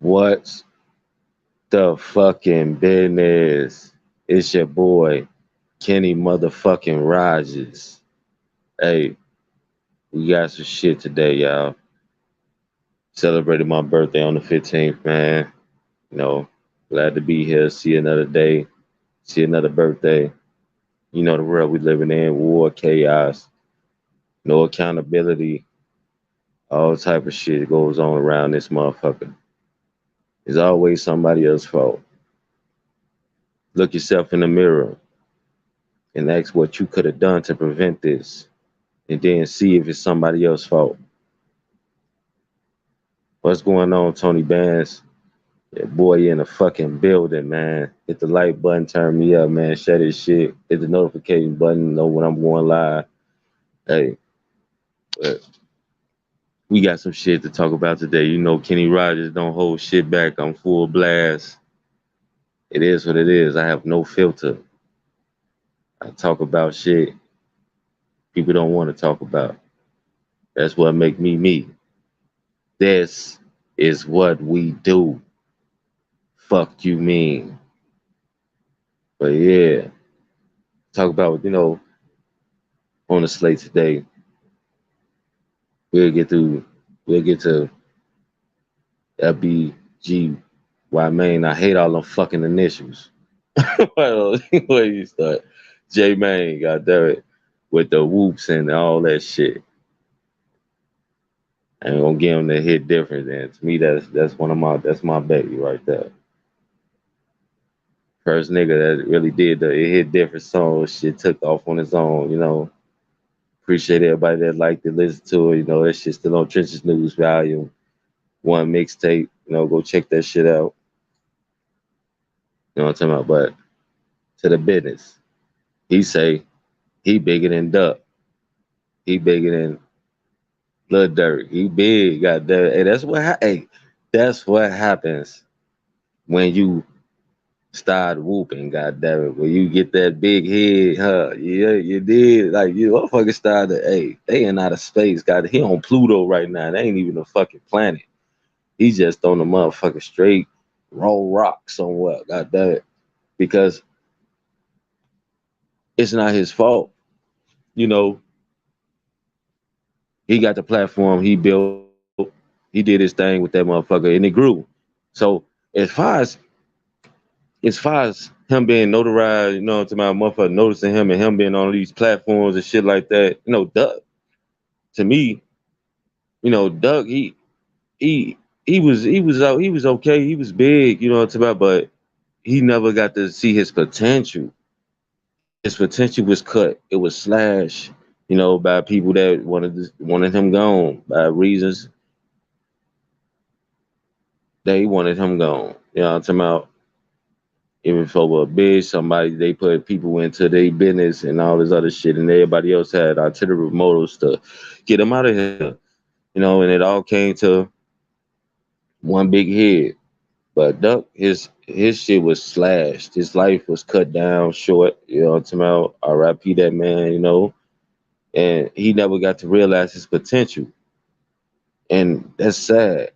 What's the fucking business? It's your boy, Kenny motherfucking Rogers. Hey, we got some shit today, y'all. Celebrated my birthday on the 15th, man. You know, glad to be here. See another day. See another birthday. You know the world we living in, war, chaos, no accountability, all type of shit goes on around this motherfucker. It's always somebody else's fault. Look yourself in the mirror and ask what you could have done to prevent this, and then see if it's somebody else's fault. What's going on, Tony Bands? Yeah, boy, you in the fucking building, man. Hit the like button, turn me up, man. Share this shit. Hit the notification button, know when I'm going live. Hey, but we got some shit to talk about today. You know, Kenny Rogers don't hold shit back. I'm full blast. It is what it is. I have no filter. I talk about shit people don't want to talk about. That's what make me me. This is what we do. Fuck you mean. But yeah, talk about, on the slate today. We'll get to we'll get to LBGY Main. I hate all them fucking initials. Well, where you start? J Main, got it, with the whoops and all that shit. I ain't gonna give him the hit different. Then to me, that's my baby right there. First nigga that really did the it hit different song. Shit took off on his own. Appreciate everybody that liked it, listened to it. That shit still on Trenches News Volume One mixtape. Go check that shit out. You know what I'm talking about? But to the business, he say he bigger than Duck. He bigger than Lil Durk. He big. Got that. Hey, that's what happens when you start whooping. God damn it, when you get that big head, huh? Yeah, you did. Like you motherfucker started. Hey, they in outer space. God, he on Pluto right now. They ain't even a fucking planet. He's just on the motherfucking straight roll rock somewhere. God damn it, because it's not his fault. You know, he got the platform. He built. He did his thing with that motherfucker, and it grew. So as far as him being notarized, to my motherfucker noticing him and him being on these platforms and shit like that, Doug, to me, Doug, he he was okay, he was big, what I'm about, but he never got to see his potential. His potential was cut. It was slashed, by people that wanted him gone by reasons they wanted him gone. You know what I'm talking about? Even for a bid, somebody they put people into their business and all this other shit, and everybody else had artillery motives to get him out of here. And it all came to one big head. But Duck, his shit was slashed. His life was cut down short. You know what I'm talking about? R.I.P. that man. And he never got to realize his potential, and that's sad.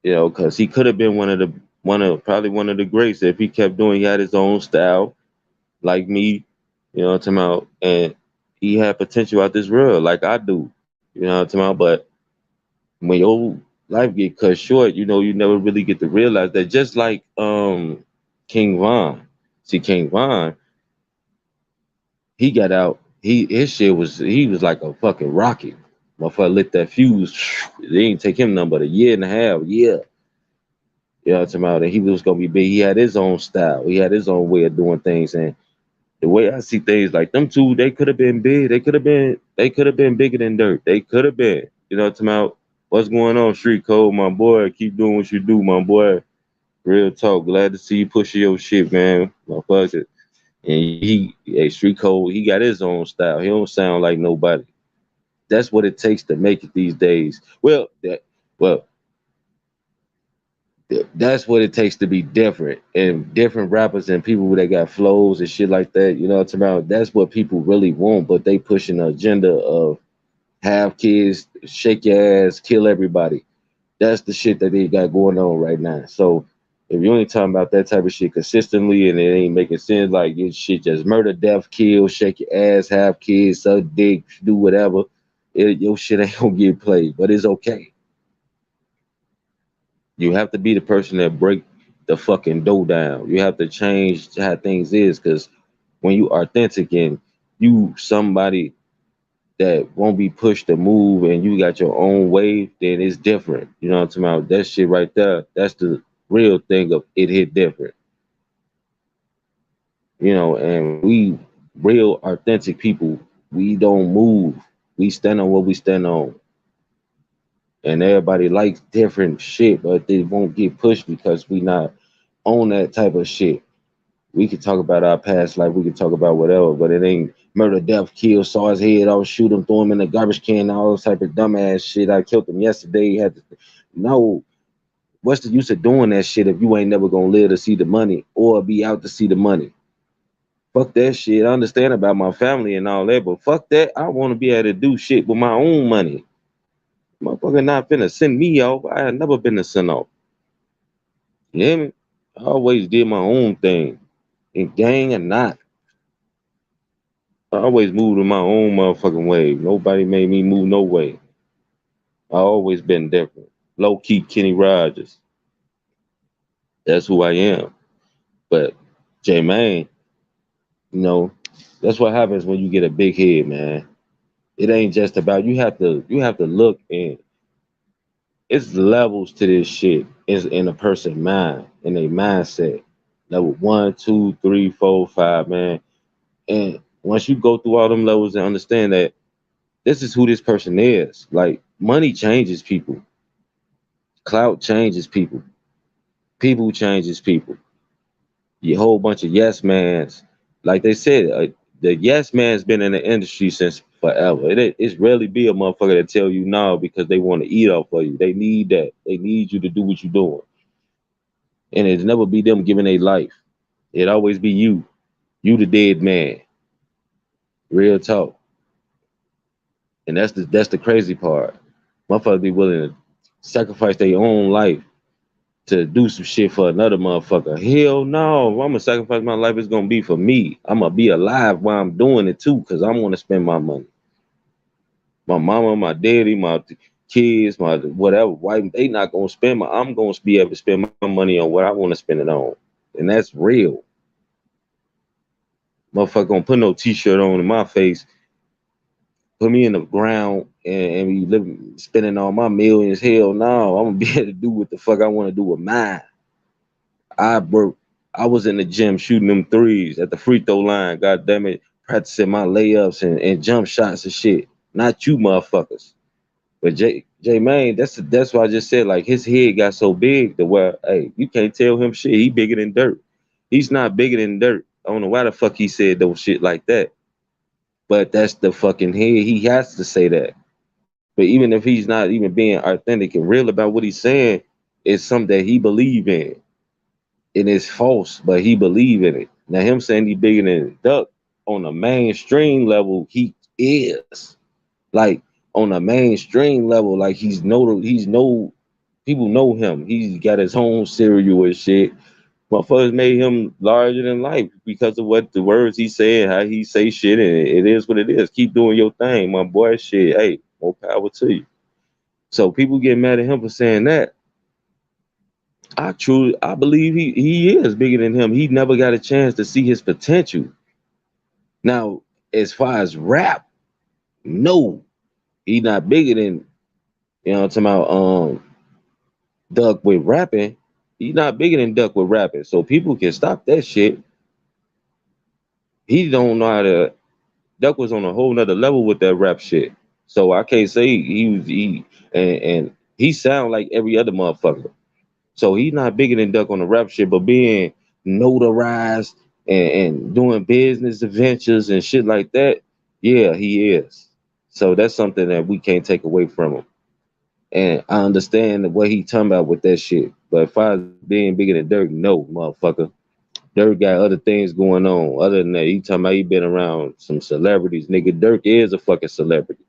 Because he could have been probably one of the greats if he kept doing. He had his own style like me, what I'm talking about, and he had potential out this world like I do, what I'm talking about. But when your life get cut short, you never really get to realize that. Just like King Von. See, King Von, he got out. His shit was he was like a fucking rocket. Motherfucker lit that fuse. It didn't take him nothing but a year and a half. Yeah. You know what I'm talking about? And he was gonna be big. He had his own style. He had his own way of doing things. And the way I see things, like them two, they could have been big. They could have been bigger than Dirt. They could have been. You know what I'm talking about? What's going on, Street Code, my boy? Keep doing what you do, my boy. Real talk. Glad to see you pushing your shit, man. Motherfucker. And Street Code, he got his own style. He don't sound like nobody. That's what it takes to make it these days. Well, that's what it takes to be different, and different rappers and people that got flows and shit like that. You know what I'm talking about? That's what people really want, but they pushing the agenda of have kids, shake your ass, kill everybody. That's the shit that they got going on right now. So if you ain't talking about that type of shit consistently and it ain't making sense, like your shit just murder, death, kill, shake your ass, have kids, suck dick, do whatever, your shit ain't gonna get played. But it's okay. You have to be the person that break the fucking dough down. You have to change how things is, because when you authentic and you somebody that won't be pushed to move and you got your own way, then it's different. You know what I'm talking about? That shit right there, that's the real thing of it hit different. And we real authentic people, we don't move. We stand on what we stand on. And everybody likes different shit, but they won't get pushed because we not on that type of shit. We could talk about our past life, we could talk about whatever, but it ain't murder, death, kill, saw his head off, shoot him, throw him in the garbage can, all this type of dumbass shit. I killed him yesterday. Had to, no, what's the use of doing that shit if you ain't never gonna live to see the money or be out to see the money? Fuck that shit. I understand about my family and all that, but fuck that. I want to be able to do shit with my own money. Motherfucker not finna send me off. I had never been to send off. You hear me? I always did my own thing. And gang or not, I always moved in my own motherfucking way. Nobody made me move no way. I always been different. Low key Kenny Rogers. That's who I am. But J Man, you know, that's what happens when you get a big head, man. It ain't just about you have to look, and it's levels to this shit. It's in a person's mind, in a mindset. Level one, two, three, four, five, man. And once you go through all them levels and understand that this is who this person is. Like money changes people. Clout changes people. People changes people. You whole bunch of yes mans. Like they said, the yes man's been in the industry since forever. It's rarely be a motherfucker that tell you no because they want to eat off of you. They need that. They need you to do what you're doing. And it's never be them giving their life. It always be you. You the dead man. Real talk. And that's the crazy part. Motherfuckers be willing to sacrifice their own life to do some shit for another motherfucker. Hell no. If I'm gonna sacrifice my life, it's gonna be for me. I'm gonna be alive while I'm doing it too, because I'm gonna spend my money. My mama, my daddy, my kids, my whatever wife, they not gonna spend I'm gonna be able to spend my money on what I want to spend it on. And that's real. Motherfucker gonna put no t-shirt on in my face, put me in the ground and be living spending all my millions. Hell no. I'm gonna be able to do what the fuck I want to do with mine. I broke. I was in the gym shooting them threes at the free throw line. God damn it, practicing my layups and jump shots and shit. Not you motherfuckers. But J Main, that's why I just said, like, his head got so big that, well, hey, you can't tell him shit. He bigger than dirt. He's not bigger than dirt. I don't know why the fuck he said those shit like that. But that's the fucking head. He has to say that. But even if he's not even being authentic and real about what he's saying, it's something that he believe in. It is false, but he believe in it. Now him saying he bigger than Duck on a mainstream level, he is. Like on a mainstream level, like he's no people know him. He's got his own cereal and shit. Motherfuckers made him larger than life because of what the words he said, how he say shit, and it is what it is. Keep doing your thing, my boy. Shit, hey, more power to you. So people get mad at him for saying that. I believe he is bigger than him. He never got a chance to see his potential. Now, as far as rap, no, he not bigger than, I'm talking about Duck with rapping. He not bigger than Duck with rapping. So people can stop that shit. He don't know how to. Duck was on a whole nother level with that rap shit. So I can't say and he sound like every other motherfucker. So he's not bigger than Duck on the rap shit, but being notarized and doing business adventures and shit like that, yeah, he is. So that's something that we can't take away from him. And I understand what he talking about with that shit. But if I was being bigger than Dirk, no, motherfucker. Dirk got other things going on. Other than that, he talking about he been around some celebrities. Nigga, Dirk is a fucking celebrity.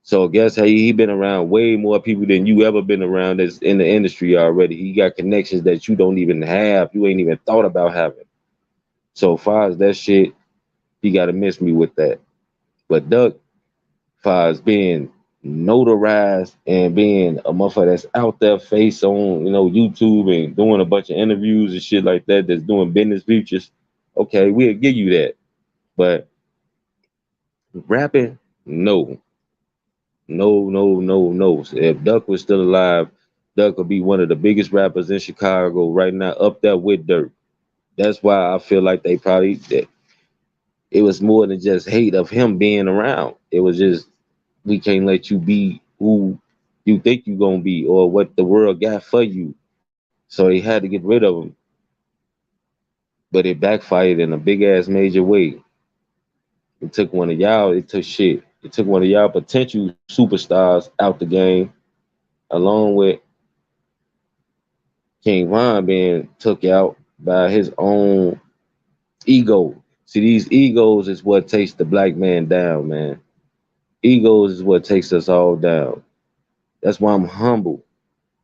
So guess how he been around way more people than you ever been around that's in the industry already. He got connections that you don't even have, you ain't even thought about having. So far as that shit, he gotta miss me with that. But Duck, far as being notarized and being a motherfucker that's out there face on, YouTube and doing a bunch of interviews and shit like that, that's doing business features, okay, we'll give you that. But rapping, no. No, no, no, no. If Duck was still alive, Duck would be one of the biggest rappers in Chicago right now, up there with Dirt. That's why I feel like they probably that it was more than just hate of him being around. It was just we can't let you be who you think you're gonna be or what the world got for you. So they had to get rid of him, but it backfired in a big ass major way. It took one of y'all. It took shit. It took one of y'all potential superstars out the game, along with King Von being took out by his own ego. See, these egos is what takes the black man down, man. Egos is what takes us all down. That's why I'm humble.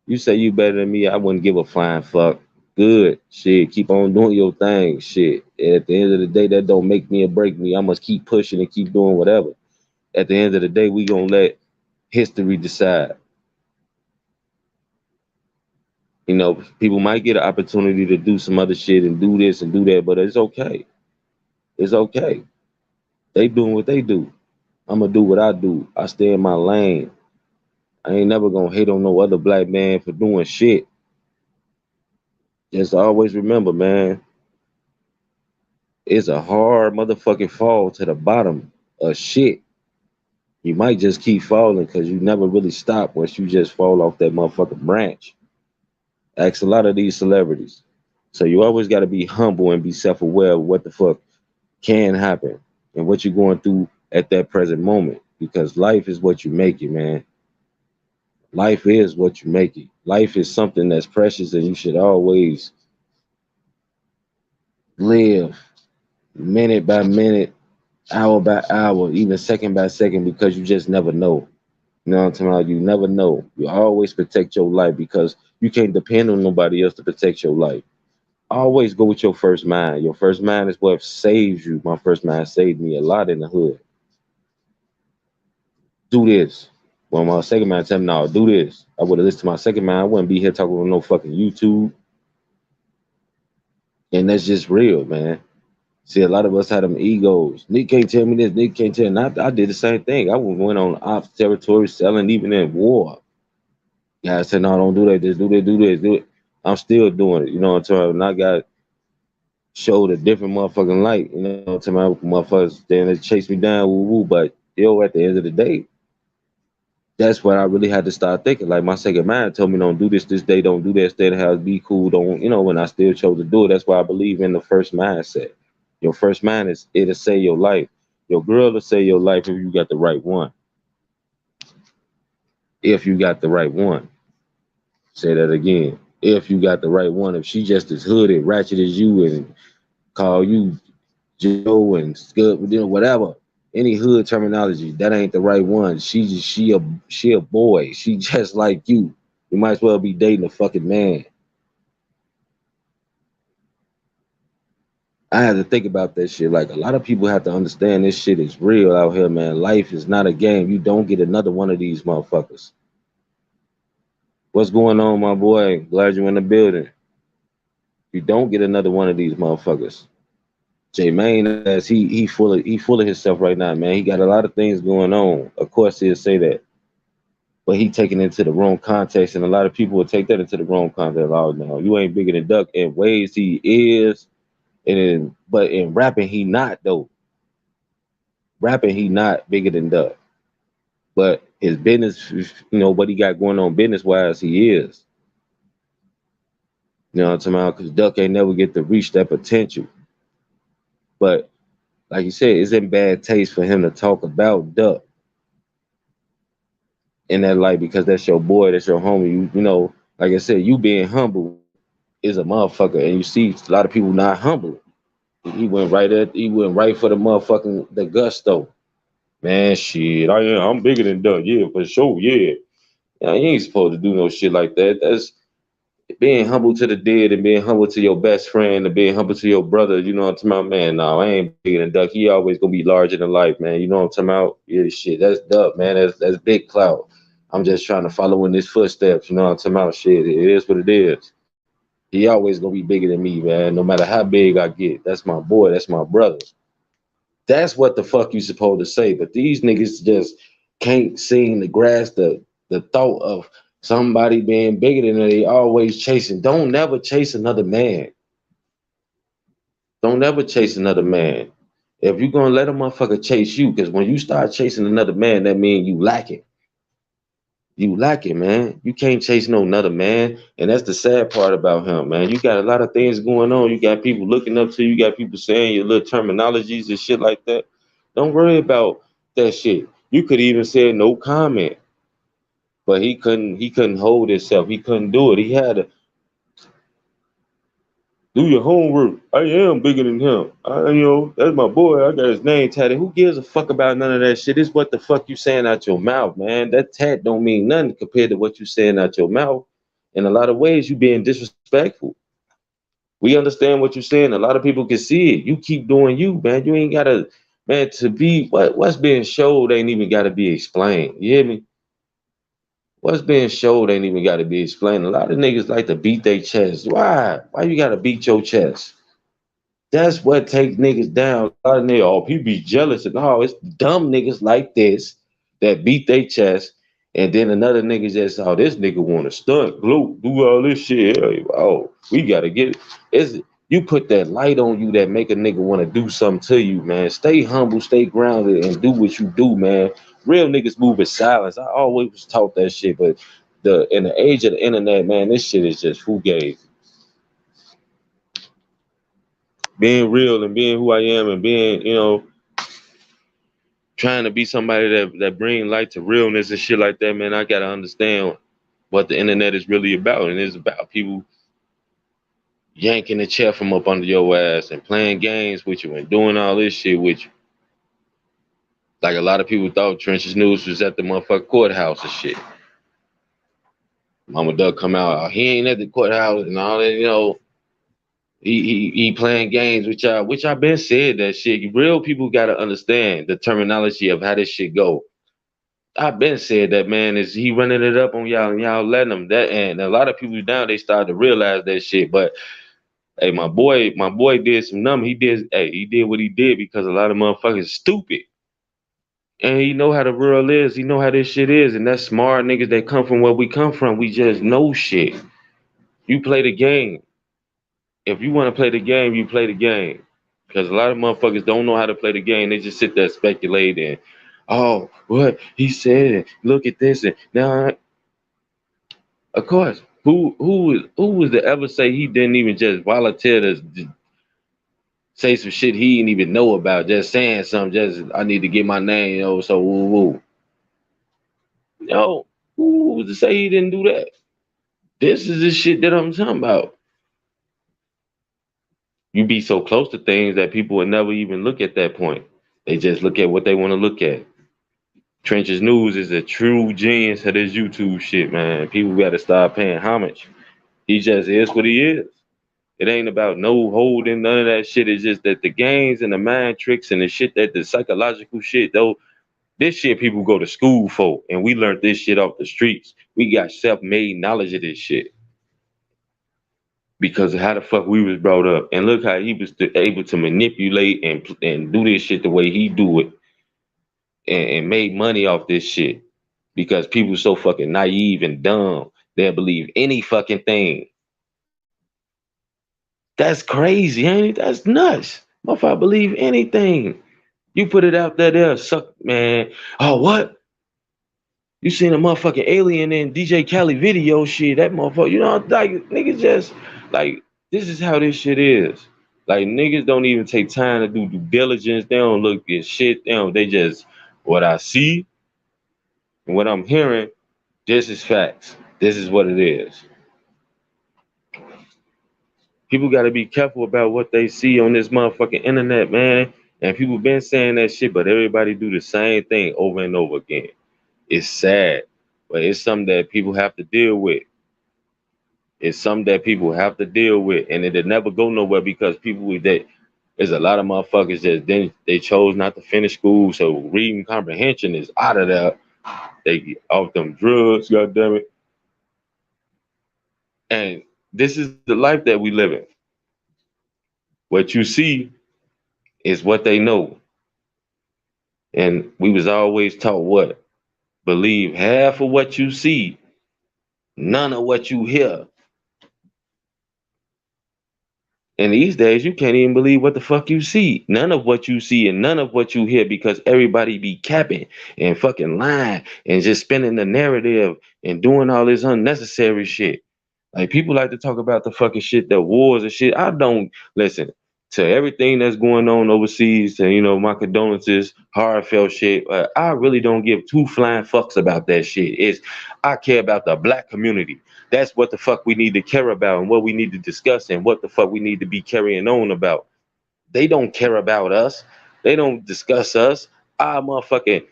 You say you better than me, I wouldn't give a flying fuck. Good shit. Keep on doing your thing. Shit. At the end of the day, that don't make me or break me. I must keep pushing and keep doing whatever. At the end of the day, we gonna let history decide. People might get an opportunity to do some other shit and do this and do that, but it's okay. It's okay. They doing what they do. I'm gonna do what I do. I stay in my lane. I ain't never gonna hate on no other black man for doing shit. Just always remember, man, it's a hard motherfucking fall to the bottom of shit. You might just keep falling because you never really stop once you just fall off that motherfucking branch. Ask a lot of these celebrities. So you always gotta be humble and be self-aware of what the fuck can happen and what you're going through at that present moment. Because life is what you make it, man. Life is what you make it. Life is something that's precious and you should always live minute by minute, hour by hour, even second by second, because you just never know. You know what I'm talking about? You never know. You always protect your life because you can't depend on nobody else to protect your life. Always go with your first mind. Your first mind is what saves you. My first mind saved me a lot in the hood. Do this. Well, my second mind tell me, no, do this. I would have listened to my second mind. I wouldn't be here talking on no fucking YouTube. And that's just real, man. See, a lot of us had them egos. Nick can't tell me this. Nick can't tell me. I did the same thing. I went on ops territory selling even in war. Guys said, no, don't do that. Just do this, do this, do it. I'm still doing it. You know what I'm talking about? And I got showed a different motherfucking light. You know what I'm talking about? Motherfuckers, then they chase me down, woo woo. But at the end of the day, that's what I really had to start thinking. Like my second mind told me, don't do this day, don't do that, stay in the house, be cool, don't, when I still chose to do it. That's why I believe in the first mindset. Your first mind is it'll save your life. Your girl will save your life if you got the right one. If you got the right one. Say that again. If you got the right one, if she just as hooded, ratchet as you and call you Joe and Scud, whatever. Any hood terminology, that ain't the right one. She a boy. She just like you. You might as well be dating a fucking man. I had to think about that shit. Like a lot of people have to understand this shit is real out here, man. Life is not a game. You don't get another one of these motherfuckers. What's going on, my boy? Glad you're in the building. You don't get another one of these motherfuckers. J Main, as he full of himself right now, man. He got a lot of things going on. Of course, he'll say that, but he taking it into the wrong context, and a lot of people will take that into the wrong context. Oh no, you ain't bigger than Duck. In ways he is, but in rapping he not though. Rapping he not bigger than Duck, but his business, what he got going on business wise, he is. You know what I'm talking about? Because Duck ain't never get to reach that potential. But like you said, it's in bad taste for him to talk about Duck in that light because that's your boy, that's your homie. Like I said, you being humble is a motherfucker, and you see a lot of people not humble. He went right for the motherfucking the gusto. Man, shit, I'm bigger than Duck. Yeah, for sure. Yeah. You ain't supposed to do no shit like that. That's being humble to the dead and being humble to your best friend and being humble to your brother. You know what I'm talking about? Man, no, I ain't bigger than Duck. He always gonna be larger than life, man. You know what I'm talking about? Yeah, shit, that's Duck, man. That's big clout. I'm just trying to follow in his footsteps. You know what I'm talking about? Shit, it is what it is. He always gonna be bigger than me, man. No matter how big I get. That's my boy. That's my brother. That's what the fuck you supposed to say. But these niggas just can't seem to grasp the thought of somebody being bigger than them. They always chasing. Don't never chase another man. Don't never chase another man. If you're gonna let a motherfucker chase you, because when you start chasing another man, that means you lacking. You lacking, man. You can't chase no another man. And that's the sad part about him, man. You got a lot of things going on. You got people looking up to you. You got people saying your little terminologies and shit like that. Don't worry about that shit. You could even say no comment. But he couldn't hold himself. He couldn't do it. He had to do your homework. I am bigger than him. That's my boy. I got his name tatted. Who gives a fuck about none of that shit? It's what the fuck you saying out your mouth, man. That tat don't mean nothing compared to what you saying out your mouth. In a lot of ways, you being disrespectful. We understand what you're saying. A lot of people can see it. You keep doing you, man. You ain't gotta, man, to be what's being showed ain't even gotta be explained. You hear me? What's being showed ain't even gotta be explained. A lot of niggas like to beat their chest. Why? Why you gotta beat your chest? That's what takes niggas down. A lot of niggas, oh, people be jealous and all. It's dumb niggas like this that beat their chest, and then another nigga just, oh, this nigga want to stunt, gloat, do all this shit. Oh, we gotta get it. It's you put that light on you that make a nigga want to do something to you, man. Stay humble, stay grounded, and do what you do, man. Real niggas move in silence. I always was taught that shit, but in the age of the internet, man, this shit is just fugazi. Being real and being who I am and being, trying to be somebody that bring light to realness and shit like that, man, I gotta understand what the internet is really about. And it's about people yanking the chair from up under your ass and playing games with you and doing all this shit with you. Like a lot of people thought Trenches News was at the motherfucking courthouse and shit. Mama Duck come out, oh, he ain't at the courthouse and all that. He playing games with y'all, which I've been said that shit. Real people gotta understand the terminology of how this shit go. I've been said that, man, is he running it up on y'all and y'all letting him that, and a lot of people now they start to realize that shit. But hey, my boy did some numb. He did what he did because a lot of motherfuckers stupid. And he know how the world is. He know how this shit is. And that's smart niggas that come from where we come from. We just know shit. You play the game. If you want to play the game, you play the game. Because a lot of motherfuckers don't know how to play the game. They just sit there speculating. Oh, what he said. Look at this. And now, of course, who was to ever say he didn't even just volunteer to say some shit he didn't even know about? Just saying something. Just I need to get my name. So woo woo. Yo, who was to say he didn't do that? This is the shit that I'm talking about. You be so close to things that people would never even look at that point. They just look at what they want to look at. Trenches News is a true genius of this YouTube shit, man. People gotta start paying homage. He just is what he is. It ain't about no holding, none of that shit. It's just that the games and the mind tricks and the shit that the psychological shit, though, this shit people go to school for. And we learned this shit off the streets. We got self-made knowledge of this shit because of how the fuck we was brought up. And look how he was able to manipulate and do this shit the way he do it and made money off this shit because people so fucking naive and dumb. They'll believe any fucking thing. That's crazy, ain't it? That's nuts. Motherfucker believe anything. You put it out there, they'll suck, man. Oh, what? You seen a motherfucking alien in DJ Khaled video shit, that motherfucker, like niggas just like this is how this shit is. Like niggas don't even take time to do due diligence. They don't look at shit. They just what I see and what I'm hearing, this is facts. This is what it is. People got to be careful about what they see on this motherfucking internet, man. And people been saying that shit, but everybody do the same thing over and over again. It's sad, but it's something that people have to deal with. It's something that people have to deal with, and it'll never go nowhere because people that there's a lot of motherfuckers that then they chose not to finish school, so reading comprehension is out of there. They get off them drugs, goddamn it. And this is the life that we live in. What you see is what they know, and we was always taught what believe half of what you see, none of what you hear. And these days, you can't even believe what the fuck you see. None of what you see and none of what you hear because everybody be capping and fucking lying and just spinning the narrative and doing all this unnecessary shit. Like people like to talk about the fucking shit, the wars and shit. I don't listen to everything that's going on overseas. And my condolences, heartfelt shit. I really don't give two flying fucks about that shit. I care about the black community. That's what the fuck we need to care about and what we need to discuss and what the fuck we need to be carrying on about. They don't care about us. They don't discuss us. Our motherfucking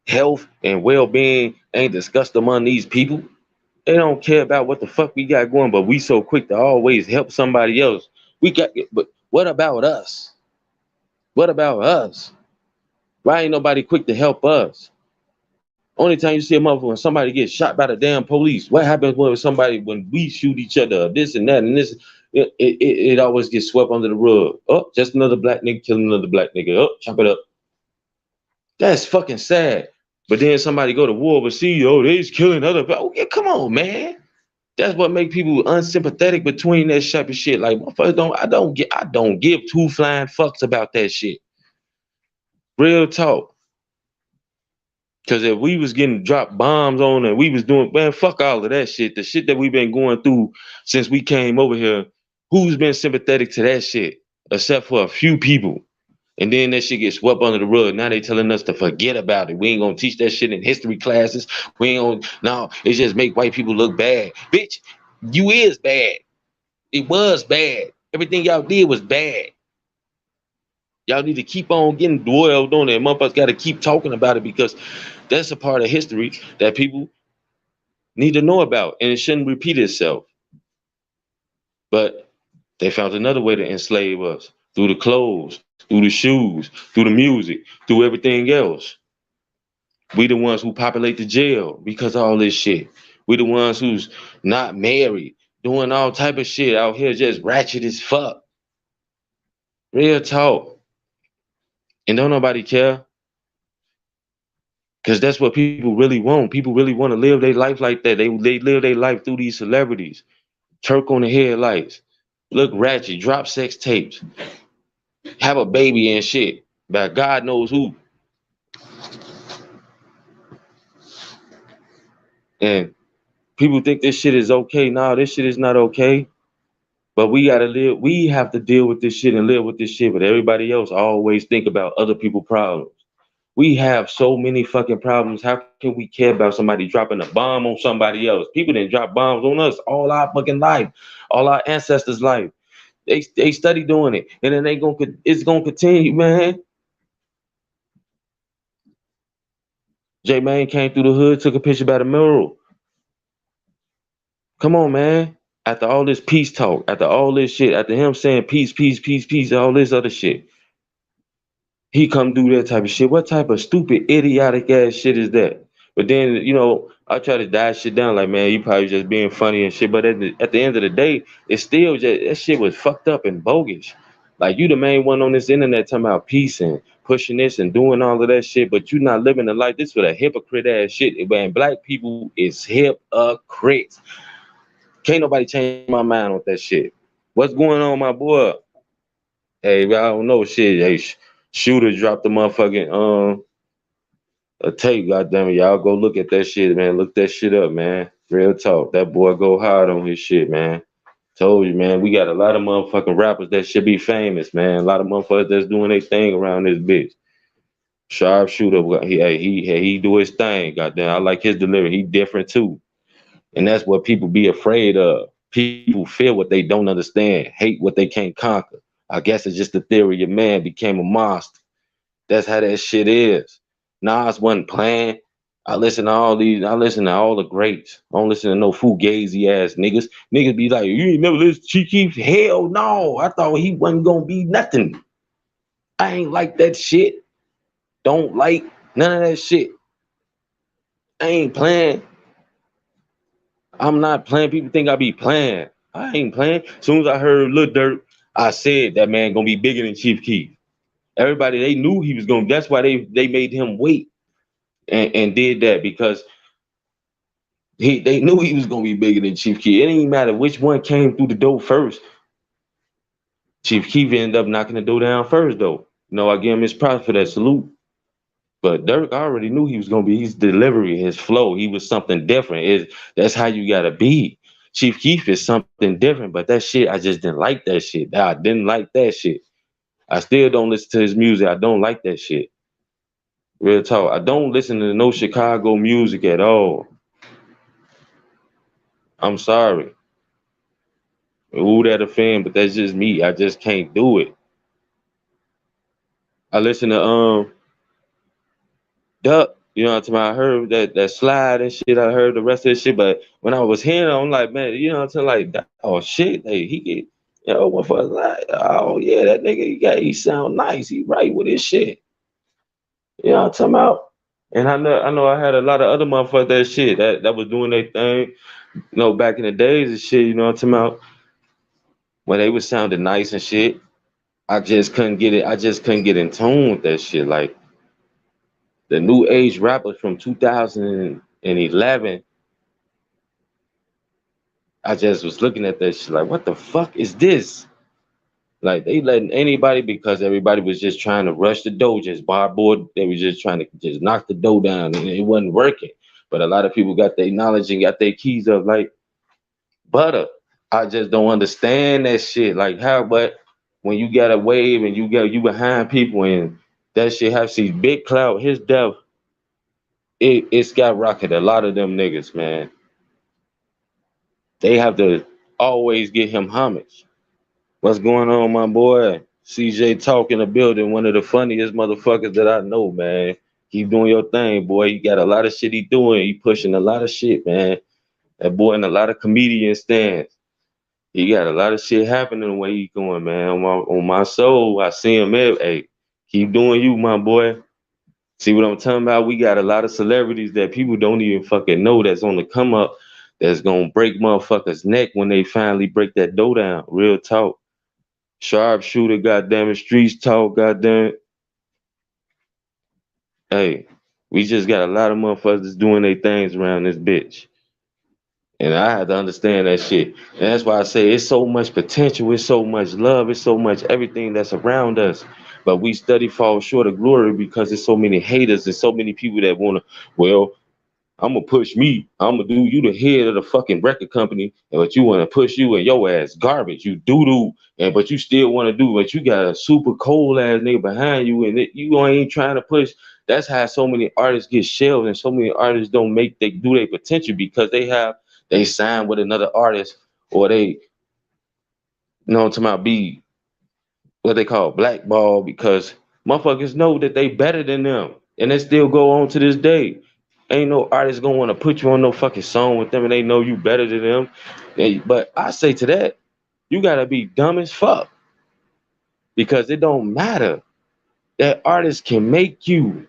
health and well-being ain't discussed among these people. They don't care about what the fuck we got going, but we so quick to always help somebody else. But what about us? What about us? Why ain't nobody quick to help us? Only time you see a motherfucker when somebody gets shot by the damn police. What happens when we shoot each other, this and that and this? It always gets swept under the rug. Oh, just another black nigga killing another black nigga. Oh, chop it up. That's fucking sad. But then somebody go to war overseas. Oh, they's killing other. Oh, yeah, come on, man. That's what make people unsympathetic between that type of shit. Like motherfuckers I don't give two flying fucks about that shit. Real talk. Cause if we was getting dropped bombs on and we was doing, man, fuck all of that shit. The shit that we've been going through since we came over here, who's been sympathetic to that shit? Except for a few people. And then that shit gets swept under the rug. Now they telling us to forget about it. We ain't gonna teach that shit in history classes. We ain't gonna, no, it just make white people look bad. Bitch, you is bad. It was bad. Everything y'all did was bad. Y'all need to keep on getting dwelled on it. Motherfuckers got to keep talking about it because that's a part of history that people need to know about, and it shouldn't repeat itself. But they found another way to enslave us through the clothes, through the shoes, through the music, through everything else. We the ones who populate the jail because of all this shit. We the ones who's not married, doing all type of shit out here just ratchet as fuck. Real talk. And don't nobody care. Because that's what people really want. People really want to live their life like that. They live their life through these celebrities. Turk on the headlights. Look ratchet. Drop sex tapes. Have a baby and shit. By God knows who. And people think this shit is okay. Nah, this shit is not okay. But we gotta live. We have to deal with this shit and live with this shit. But everybody else always think about other people's problems. We have so many fucking problems. How can we care about somebody dropping a bomb on somebody else? People didn't drop bombs on us all our fucking life, all our ancestors' life. They study doing it, and then it's gonna continue, man. J Man came through the hood, took a picture by the mural. Come on, man. After all this peace talk, after all this shit, after him saying peace, peace, peace, peace, all this other shit, he come do that type of shit. What type of stupid, idiotic ass shit is that? But then, I try to dive shit down like, man, you probably just being funny and shit. But at the end of the day, it's still just, that shit was fucked up and bogus. Like, you the main one on this internet talking about peace and pushing this and doing all of that shit, but you not living the life. This was a hypocrite ass shit. Man, black people is hypocrites. Can't nobody change my mind with that shit. What's going on, my boy? Hey, I don't know shit. Hey, Shooter dropped the motherfucking a tape. Goddamn it, y'all go look at that shit, man. Look that shit up, man. Real talk. That boy go hard on his shit, man. Told you, man. We got a lot of motherfucking rappers that should be famous, man. A lot of motherfuckers that's doing their thing around this bitch. Sharpshooter, he do his thing. Goddamn, I like his delivery. He different too, and that's what people be afraid of. People fear what they don't understand, hate what they can't conquer. I guess it's just the theory of man became a monster. That's how that shit is. Nas wasn't playing. I listen to all these. I listen to all the greats. I don't listen to no fugazi ass niggas. Niggas be like, you ain't never listen to Chief? Hell no. I thought he wasn't gonna be nothing. I ain't like that shit. Don't like none of that shit. I ain't playing. I'm not playing. People think I be playing. I ain't playing. As soon as I heard Lil Durk, I said that man gonna be bigger than Chief Keef. Everybody, they knew he was gonna. That's why they made him wait and did that, because they knew he was gonna be bigger than Chief Keef. It didn't matter which one came through the door first. Chief Keef ended up knocking the door down first, though. You know, I give him his props for that salute. But Dirk, I already knew he was gonna be. His delivery, his flow, he was something different. That's how you gotta be. Chief Keef is something different, but that shit, I just didn't like that shit. I didn't like that shit. I still don't listen to his music. I don't like that shit. Real talk. I don't listen to no Chicago music at all. I'm sorry. Who that offend, but that's just me. I just can't do it. I listen to Duck, you know what I'm talking about? I heard that slide and shit. I heard the rest of the shit, but when I was hearing it, I'm like, man, you know what I'm saying? Like, oh shit, like he get, you know, what for like, oh yeah, that nigga, he sound nice. He right with his shit. You know what I'm talking about? And I know I had a lot of other motherfuckers that shit that was doing their thing, you know, back in the days and shit, you know what I'm talking about? When they was sounding nice and shit. I just couldn't get it. I just couldn't get in tune with that shit. Like the new age rappers from 2011, I just was looking at that shit like, what the fuck is this? Like they letting anybody, because everybody was just trying to rush the dough, just barboard. They was just trying to just knock the dough down, and it wasn't working. But a lot of people got their knowledge and got their keys up like butter. I just don't understand that shit. Like how, but when you got a wave and you behind people and that shit have see big cloud, his death, it skyrocketed a lot of them niggas, man. They have to always get him homage. What's going on, my boy? CJ Talk in the building, one of the funniest motherfuckers that I know, man. Keep doing your thing, boy. You got a lot of shit he doing. He pushing a lot of shit, man. That boy in a lot of comedian stands. He got a lot of shit happening the way he going, man. On my soul, I see him every, hey, keep doing you, my boy. See what I'm talking about? We got a lot of celebrities that people don't even fucking know that's on the come up, that's gonna break motherfuckers' neck when they finally break that dough down. Real talk. Sharpshooter, goddamn it, streets talk, goddamn it. Hey, we just got a lot of motherfuckers doing their things around this bitch. And I had to understand that shit. And that's why I say it's so much potential, it's so much love, it's so much everything that's around us. But we study fall short of glory because there's so many haters and so many people that wanna, well, I'm gonna push me. I'm gonna do you the head of the fucking record company, but you want to push you and your ass garbage. You doo doo, and but you still want to do. But you got a super cold ass nigga behind you, and you ain't trying to push. That's how so many artists get shelved, and so many artists don't they do their potential because they sign with another artist, or they, you know what I'm talking about, be what they call blackball, because motherfuckers know that they better than them, and they still go on to this day. Ain't no artist gonna want to put you on no fucking song with them, and they know you better than them. But I say to that, you gotta be dumb as fuck, because it don't matter. That artist can make you.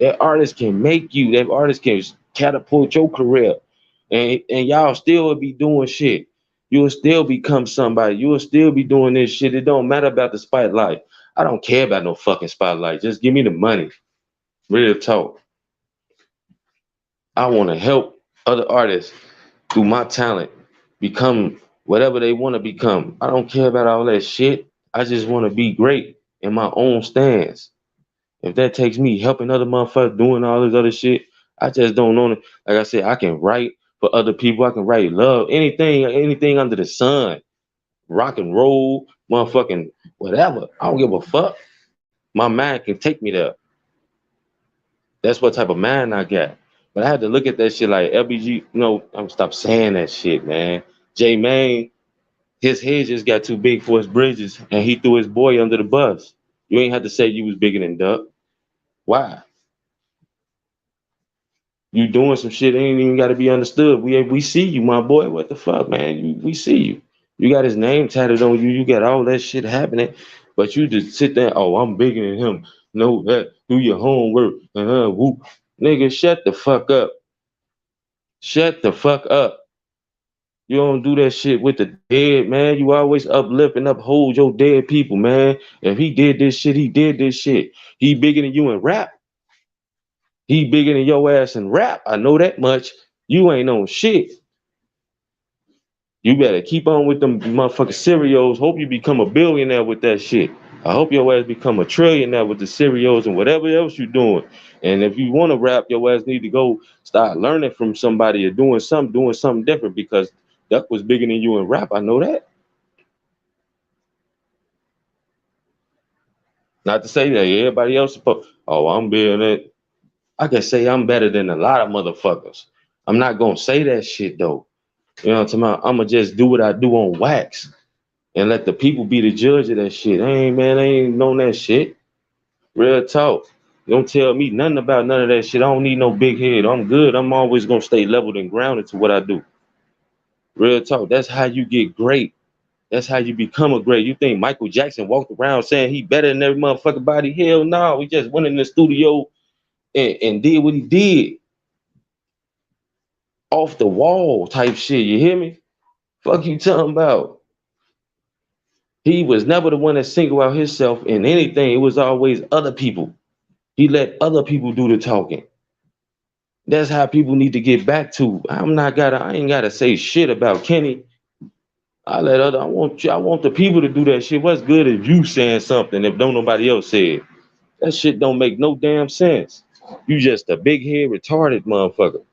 That artist can make you. That artist can catapult your career, and y'all still will be doing shit. You will still become somebody. You will still be doing this shit. It don't matter about the spotlight. I don't care about no fucking spotlight. Just give me the money. Real talk. I want to help other artists through my talent become whatever they want to become. I don't care about all that shit. I just want to be great in my own stance. If that takes me helping other motherfuckers doing all this other shit, I just don't know. Like I said, I can write for other people. I can write love, anything under the sun, rock and roll, motherfucking whatever. I don't give a fuck. My mind can take me there. That's what type of mind I got. But I had to look at that shit like LBG. You know, I'm stop saying that shit, man. J Main, His head just got too big for his bridges, and he threw his boy under the bus. You ain't have to say you was bigger than Duck. Why? You doing some shit ain't even got to be understood. We see you, my boy. What the fuck, man? We see you. You got his name tatted on you. You got all that shit happening, but you just sit there. Oh, I'm bigger than him. Know that. Do your homework. Whoop. Nigga, shut the fuck up. Shut the fuck up. You don't do that shit with the dead, man. You always uplift and uphold your dead people, man. If he did this shit, he did this shit. He bigger than you in rap. He bigger than your ass in rap. I know that much. You ain't on shit. You better keep on with them motherfucking cereals. Hope you become a billionaire with that shit. I hope your ass become a trillionaire with the cereals and whatever else you doing. And if you want to rap, your ass need to go start learning from somebody or doing something different because Duck was bigger than you in rap. I know that. Not to say that everybody else supposed, oh, I'm being it. I can say I'm better than a lot of motherfuckers. I'm not gonna say that shit though. You know what I'm talking about? I'ma just do what I do on wax and let the people be the judge of that shit. I ain't known that shit. Real talk. Don't tell me nothing about none of that shit. I don't need no big head. I'm good. I'm always gonna stay leveled and grounded to what I do. Real talk. That's how you get great. That's how you become a great. You think Michael Jackson walked around saying he better than every motherfucking body? Hell no. He just went in the studio and did what he did. Off the wall type shit. You hear me? Fuck you talking about? He was never the one that singled out himself in anything. It was always other people. He let other people do the talking. That's how people need to get back to. I ain't gotta say shit about Kenny. I want the people to do that shit. What's good if you saying something if don't nobody else say it? That shit don't make no damn sense. You just a big head retarded motherfucker.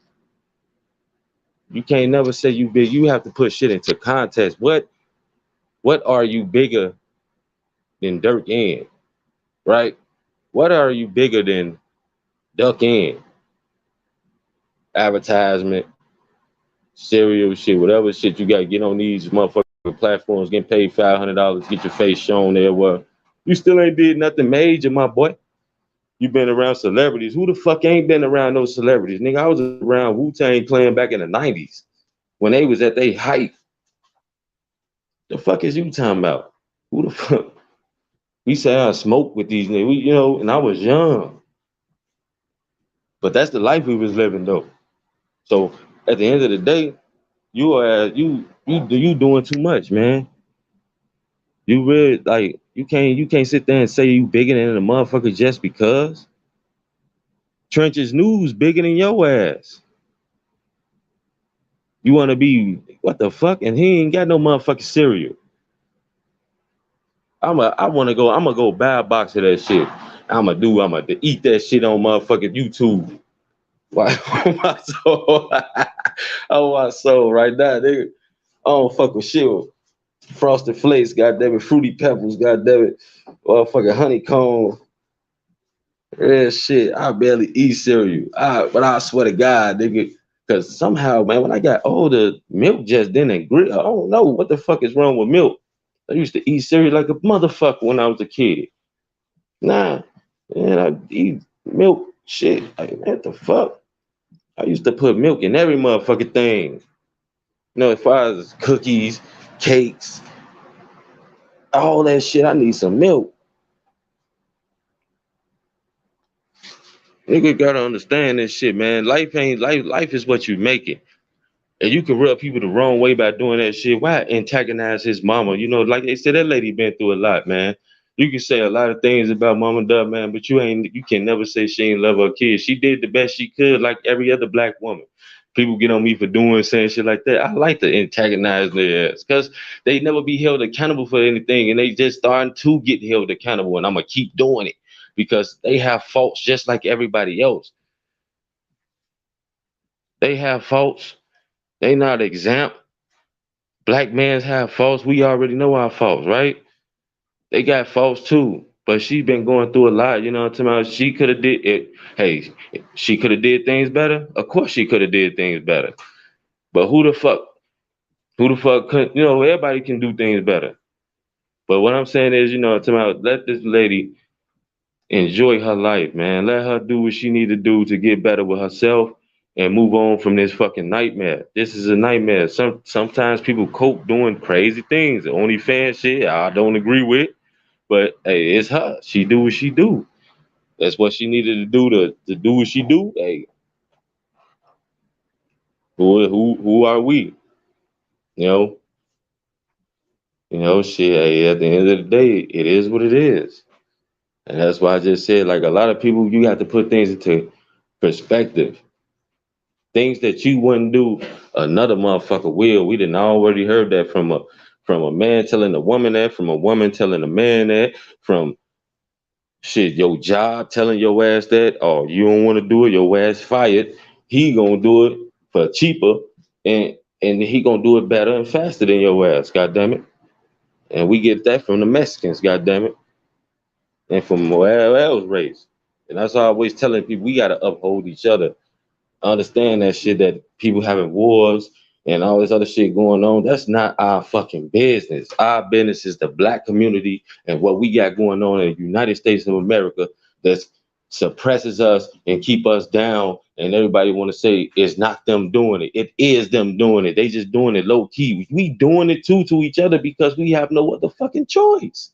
You can't never say you big. You have to put shit into context. What are you bigger than Dirk in? Right? What are you bigger than Duck in? Advertisement, cereal shit, whatever shit you gotta get on these motherfucking platforms, getting paid $500, get your face shown there. Well, you still ain't did nothing major, my boy. You been around celebrities. Who the fuck ain't been around those celebrities? Nigga, I was around Wu-Tang Clan back in the 90s when they was at their height. The fuck is you talking about? Who the fuck? We say I smoke with these niggas, and I was young. But that's the life we was living though. So at the end of the day, you doing too much, man. You really like you can't sit there and say you bigger than a motherfucker just because. Trenches News bigger than your ass. You wanna be what the fuck? And he ain't got no motherfucking cereal. I'm gonna go buy a box of that shit. I'm gonna eat that shit on motherfucking YouTube. Why my soul? Oh my soul right now, nigga. I don't fuck with shit. Frosted Flakes, goddamn it, Fruity Pebbles, goddamn it, motherfucking honeycomb. Real shit. I barely eat cereal. But I swear to God, nigga, because somehow, man, when I got older, milk just didn't agree. I don't know what the fuck is wrong with milk. I used to eat cereal like a motherfucker when I was a kid. Nah, man, I eat milk shit. Like, what the fuck? I used to put milk in every motherfucking thing. As far as cookies, cakes, all that shit, I need some milk. Nigga gotta understand this shit, man. Life ain't life. Life is what you make it. And you can rub people the wrong way by doing that shit. Why antagonize his mama? Like they said, that lady been through a lot, man. You can say a lot of things about Mama Dub, man, but you can never say she ain't love her kids. She did the best she could, like every other black woman. People get on me for saying shit like that. I like to antagonize their ass because they never be held accountable for anything, and they just starting to get held accountable, and I'm gonna keep doing it because they have faults just like everybody else. They have faults. They not exempt. Black men have faults. We already know our faults, right? They got faults too. But she been going through a lot, you know what I'm talking about? She could have did it. Hey, she could have did things better. Of course she could have did things better. But Who the fuck could, you know, everybody can do things better. But what I'm saying is, you know, let this lady enjoy her life, man. Let her do what she need to do to get better with herself and move on from this fucking nightmare. This is a nightmare. Sometimes people cope doing crazy things. Only fan shit I don't agree with, but hey, it's her. She do what she do. That's what she needed to do to do what she do. Hey, who are we? You know, shit. Hey, at the end of the day, it is what it is. And that's why I just said, like, a lot of people, you have to put things into perspective. Things that you wouldn't do, another motherfucker will. We didn't already heard that from a man telling a woman that, from a woman telling a man that, from shit, your job telling your ass that, oh, you don't want to do it, your ass fired. He gonna do it for cheaper, and he gonna do it better and faster than your ass, god damn it. And we get that from the Mexicans, god damn it, and from wherever else race. And that's why I always telling people we gotta uphold each other. Understand that shit, that people having wars and all this other shit going on. That's not our fucking business. Our business is the black community and what we got going on in the United States of America that suppresses us and keep us down. And everybody want to say it's not them doing it. It is them doing it. They just doing it low key. We doing it too to each other because we have no other fucking choice.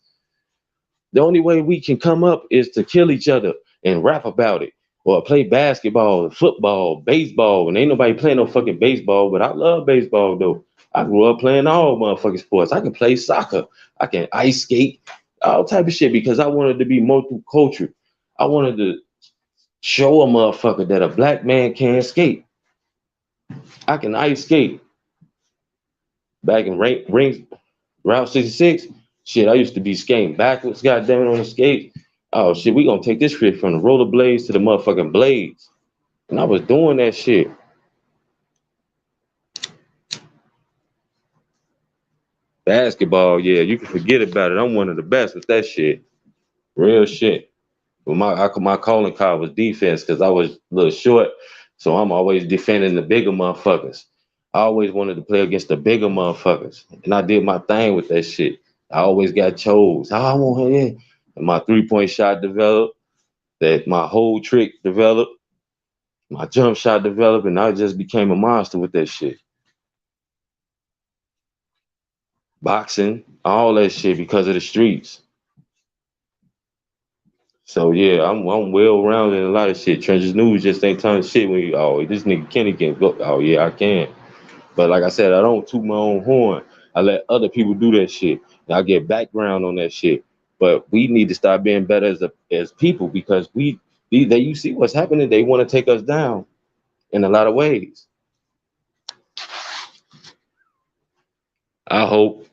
The only way we can come up is to kill each other and rap about it or play basketball, football, baseball. And ain't nobody playing no fucking baseball, but I love baseball though. I grew up playing all motherfucking sports. I can play soccer. I can ice skate, all type of shit because I wanted to be multicultural. I wanted to show a motherfucker that a black man can skate. I can ice skate. Back in rings, Route 66, shit, I used to be skating backwards, goddamn it, on the skate. Oh shit, we gonna take this shit from the roller blades to the motherfucking blades. And I was doing that shit. Basketball, yeah, you can forget about it. I'm one of the best with that shit. Real shit. But my calling card was defense because I was a little short. So I'm always defending the bigger motherfuckers. I always wanted to play against the bigger motherfuckers. And I did my thing with that shit. I always got chose. I want her in. And my 3-point shot developed, that my whole trick developed, my jump shot developed, and I just became a monster with that shit. Boxing, all that shit because of the streets. So yeah, I'm well rounded in a lot of shit. Trenches News just ain't ton of shit when you, oh, this nigga Kenny can go. Oh yeah, I can. But like I said, I don't toot my own horn. I let other people do that shit. And I get background on that shit. But we need to start being better as people because you see what's happening. They want to take us down in a lot of ways. I hope,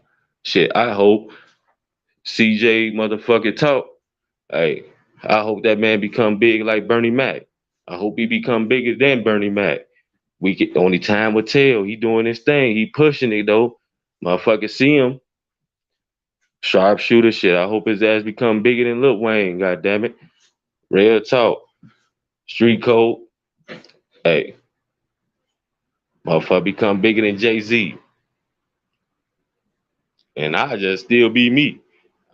I hope CJ motherfucking talk. Hey, I hope that man become big like Bernie Mac. I hope he become bigger than Bernie Mac. We get only time will tell. He doing his thing. He pushing it though. Motherfucker see him. Sharpshooter shit. I hope his ass become bigger than Lil Wayne. God damn it. Real talk. Street code. Hey, motherfucker become bigger than Jay-Z. And I just still be me.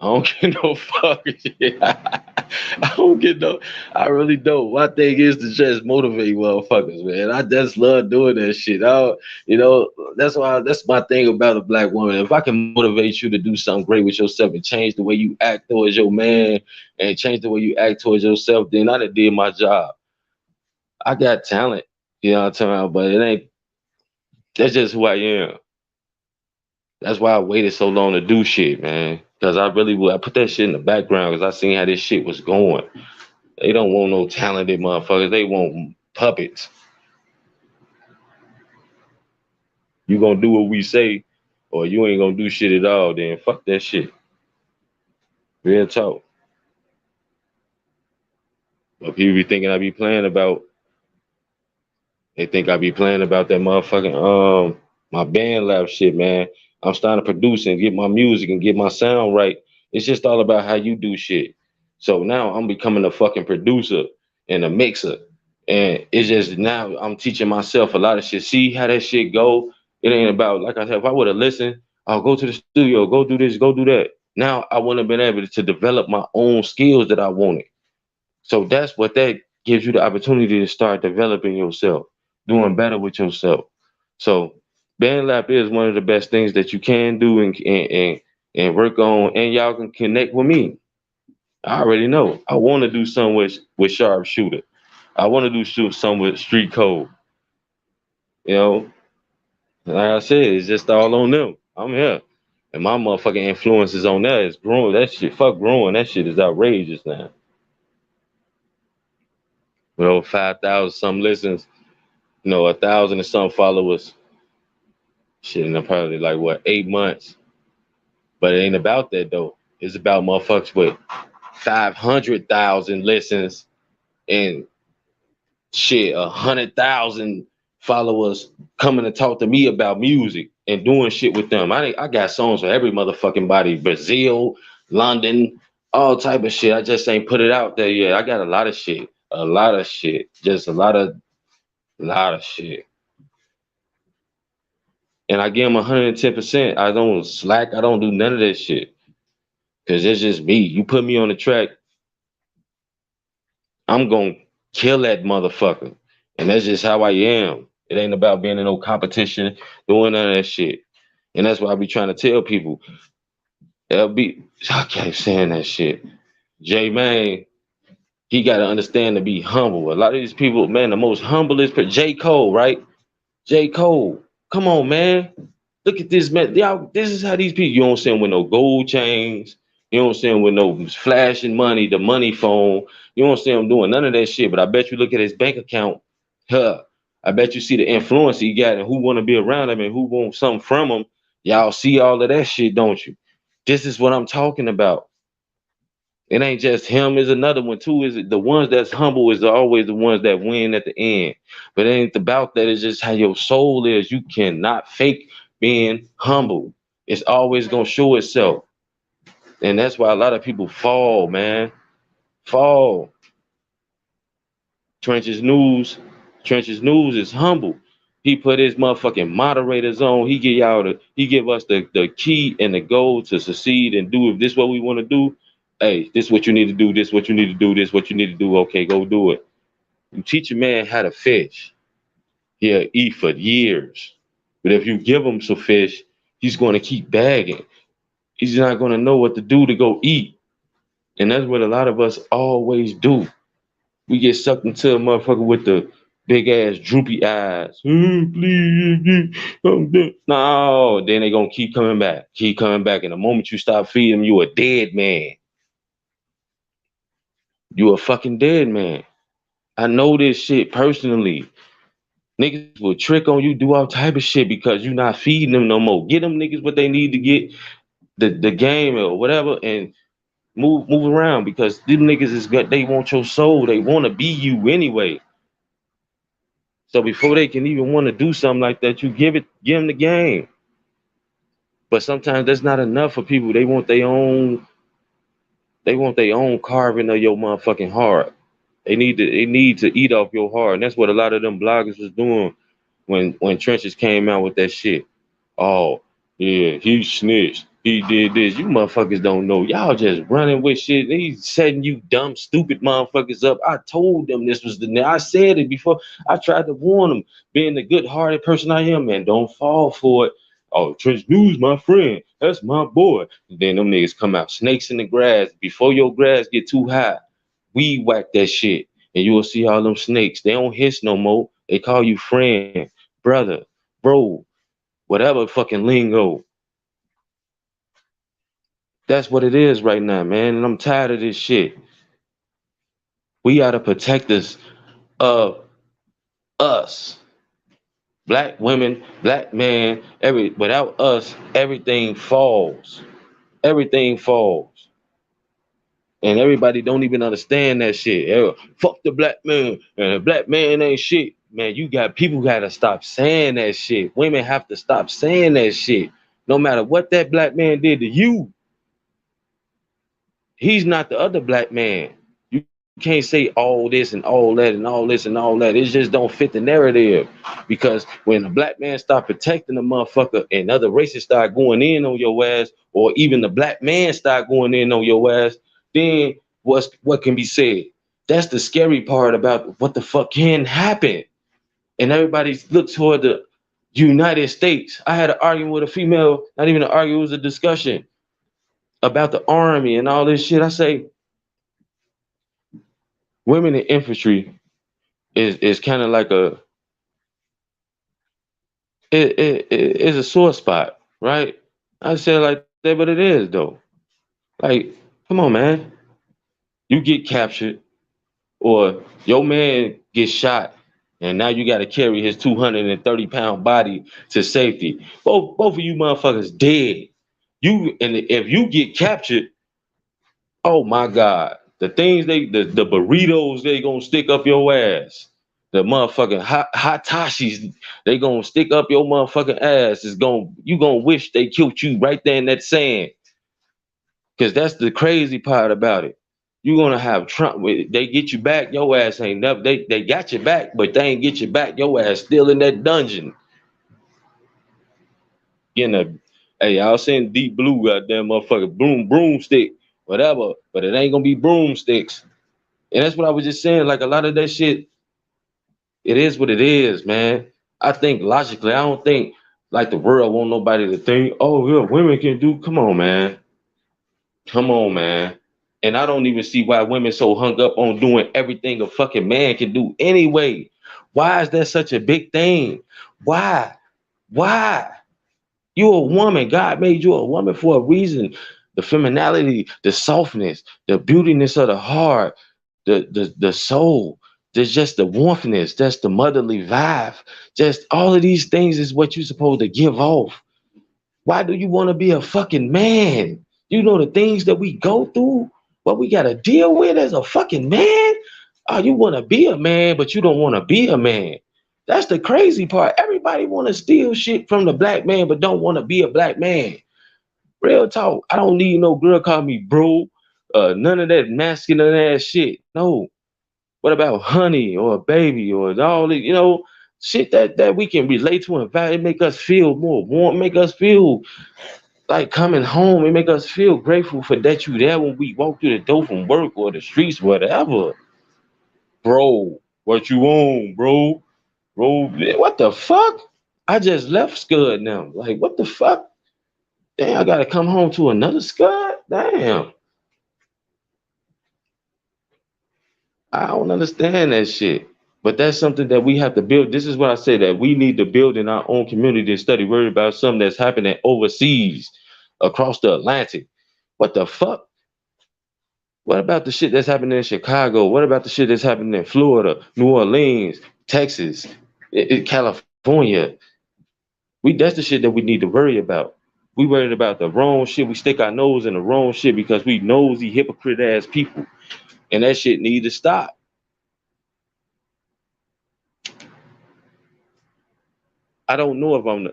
I don't get no fuck. I don't get no. I really don't. My thing is to just motivate motherfuckers, man. I just love doing that shit. That's my thing about a black woman. If I can motivate you to do something great with yourself and change the way you act towards your man and change the way you act towards yourself, then I done did my job. I got talent, you know what I'm talking about, but it ain't. That's just who I am. That's why I waited so long to do shit, man. Cause I really would. I put that shit in the background because I seen how this shit was going. They don't want no talented motherfuckers. They want puppets. You gonna do what we say, or you ain't gonna do shit at all. Then fuck that shit. Real talk. But people be thinking I be playing about. They think I be playing about that motherfucking my band lab shit, man. I'm starting to produce and get my music and get my sound right. It's just all about how you do shit. So now I'm becoming a fucking producer and a mixer. And it's just now I'm teaching myself a lot of shit. See how that shit go? It ain't about, like I said, if I would have listened, I'll go to the studio, go do this, go do that. Now I wouldn't have been able to develop my own skills that I wanted. So that's what that gives you the opportunity to start developing yourself, doing better with yourself. So band lab is one of the best things that you can do and work on, and y'all can connect with me. I already know. I want to do something with sharpshooter. I want to do something with street code. You know, like I said, it's just all on them. I'm here. And my motherfucking influence is on that. It's growing. That shit, fuck growing. That shit is outrageous now. With over 5,000 some listens, 1,000 and some followers. Shit, in probably like what, 8 months. But it ain't about that though. It's about motherfuckers with 500,000 listens and shit, 100,000 followers coming to talk to me about music and doing shit with them. I got songs for every motherfucking body. Brazil, London, all type of shit. I just ain't put it out there yet. I got a lot of shit. A lot of shit. Just a lot of shit. And I give them 110%. I don't slack. I don't do none of that shit. Cause it's just me. You put me on the track, I'm gonna kill that motherfucker. And that's just how I am. It ain't about being in no competition, doing none of that shit. And that's why I be trying to tell people, LB, I keep saying that shit. J Man, he gotta understand to be humble. A lot of these people, man, the most humblest, J. Cole, right? J. Cole, come on, man. Look at this, man. Y'all, this is how these people, you don't see them with no gold chains. You don't see them with no flashing money, the money phone. You don't see him doing none of that shit. But I bet you look at his bank account, huh? I bet you see the influence he got and who want to be around him and who want something from him. Y'all see all of that shit, don't you? This is what I'm talking about. It ain't just him, is another one too. Is the ones that's humble is always the ones that win at the end. But it ain't about that. It's just how your soul is. You cannot fake being humble. It's always gonna show itself. And that's why a lot of people fall, man. Fall. Trenches News. Trenches News is humble. He put his motherfucking moderators on. He give us the key and the goal to succeed and do. If this what we want to do, hey, this what you need to do, this what you need to do, this what you need to do. Okay, go do it. You teach a man how to fish, he'll eat for years. But if you give him some fish, he's gonna keep bagging. He's not gonna know what to do to go eat. And that's what a lot of us always do. We get sucked into a motherfucker with the big ass droopy eyes. Please, no, then they gonna keep coming back, keep coming back. And the moment you stop feeding them, you a dead man. You a fucking dead man. I know this shit personally. Niggas will trick on you, do all type of shit because you not feeding them no more. Get them niggas what they need to get the game or whatever, and move around because them niggas is good. They want your soul. They want to be you anyway. So before they can even want to do something like that, you give them the game. But sometimes that's not enough for people. They want their own carving of your motherfucking heart. They need to eat off your heart. And that's what a lot of them bloggers was doing when Trenches came out with that shit. Oh, yeah, he snitched. He did this. You motherfuckers don't know. Y'all just running with shit. He's setting you dumb, stupid motherfuckers up. I told them this was I said it before. I tried to warn them. Being the good-hearted person I am, man, don't fall for it. Oh, Trench News, my friend. That's my boy. And then them niggas come out. Snakes in the grass. Before your grass get too high, we whack that shit. And you will see all them snakes. They don't hiss no more. They call you friend, brother, bro, whatever fucking lingo. That's what it is right now, man. And I'm tired of this shit. We gotta protect us of us. Black women, black man, without us, everything falls. Everything falls. And everybody don't even understand that shit. Fuck the black man. And the black man ain't shit. Man, people gotta stop saying that shit. Women have to stop saying that shit. No matter what that black man did to you, he's not the other black man. You can't say all this and all that and all this and all that. It just don't fit the narrative. Because when a black man start protecting the motherfucker and other races start going in on your ass, or even the black man start going in on your ass, then what can be said? That's the scary part about what the fuck can happen. And everybody looks toward the United States. I had an argument with a female, not even an argument, it was a discussion about the army and all this shit. I say women in infantry is kind of like it is a sore spot, right? I say it like that, but it is though. Like, come on, man. You get captured, or your man gets shot, and now you got to carry his 230-pound body to safety. Both of you motherfuckers dead. You and if you get captured, oh my God, the things the burritos they gonna stick up your ass. The motherfucking hot tashis, they gonna stick up your motherfucking ass. You gonna wish they killed you right there in that sand. Cause that's the crazy part about it. You gonna have Trump. They get you back. Your ass ain't never. They got you back, but they ain't get you back. Your ass still in that dungeon. Getting hey, I was saying deep blue, goddamn motherfucker, broomstick, whatever. But it ain't gonna be broomsticks. And that's what I was just saying. Like a lot of that shit, it is what it is, man. I think logically, I don't think like the world want nobody to think, oh yeah, women can do. Come on, man. Come on, man. And I don't even see why women so hung up on doing everything a fucking man can do anyway. Why is that such a big thing? Why? Why? You're a woman. God made you a woman for a reason. The femininity, the softness, the beautiness of the heart, the soul. There's just the warmthness. That's the motherly vibe. Just all of these things is what you're supposed to give off. Why do you want to be a fucking man? You know the things that we go through, what we got to deal with as a fucking man? Oh, you want to be a man, but you don't want to be a man. That's the crazy part. Everybody want to steal shit from the black man, but don't want to be a black man. Real talk. I don't need no girl call me bro. None of that masculine ass shit. No. What about honey or baby or all the, shit that we can relate to and value, make us feel more warm, make us feel like coming home, and make us feel grateful for that you there when we walk through the door from work or the streets, whatever. Bro, what you on, bro? Bro, what the fuck? I just left Scud now. Like, what the fuck? Damn, I gotta come home to another Scud? Damn. I don't understand that shit. But that's something that we have to build. This is what I say, that we need to build in our own community and study, worry about something that's happening overseas, across the Atlantic. What the fuck? What about the shit that's happening in Chicago? What about the shit that's happening in Florida, New Orleans, Texas, California? That's the shit that we need to worry about. We worried about the wrong shit. We stick our nose in the wrong shit because we nosy, hypocrite ass people. And that shit need to stop. I don't know if I'm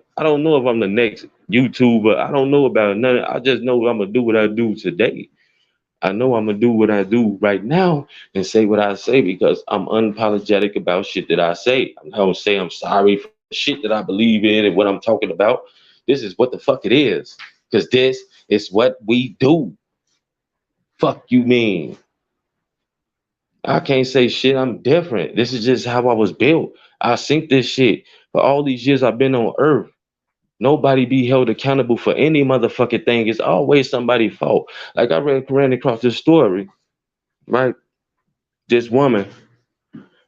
the next YouTuber. I don't know about none. I just know I'm gonna do what I do today. I know I'm gonna do what I do right now and say what I say because I'm unapologetic about shit that I say. I'm not gonna say I'm sorry for the shit that I believe in and what I'm talking about. This is what the fuck it is. Cause this is what we do. Fuck you mean. I can't say shit. I'm different. This is just how I was built. I sink this shit. For all these years I've been on earth. Nobody be held accountable for any motherfucking thing. It's always somebody's fault. Like I ran across this story, right? This woman,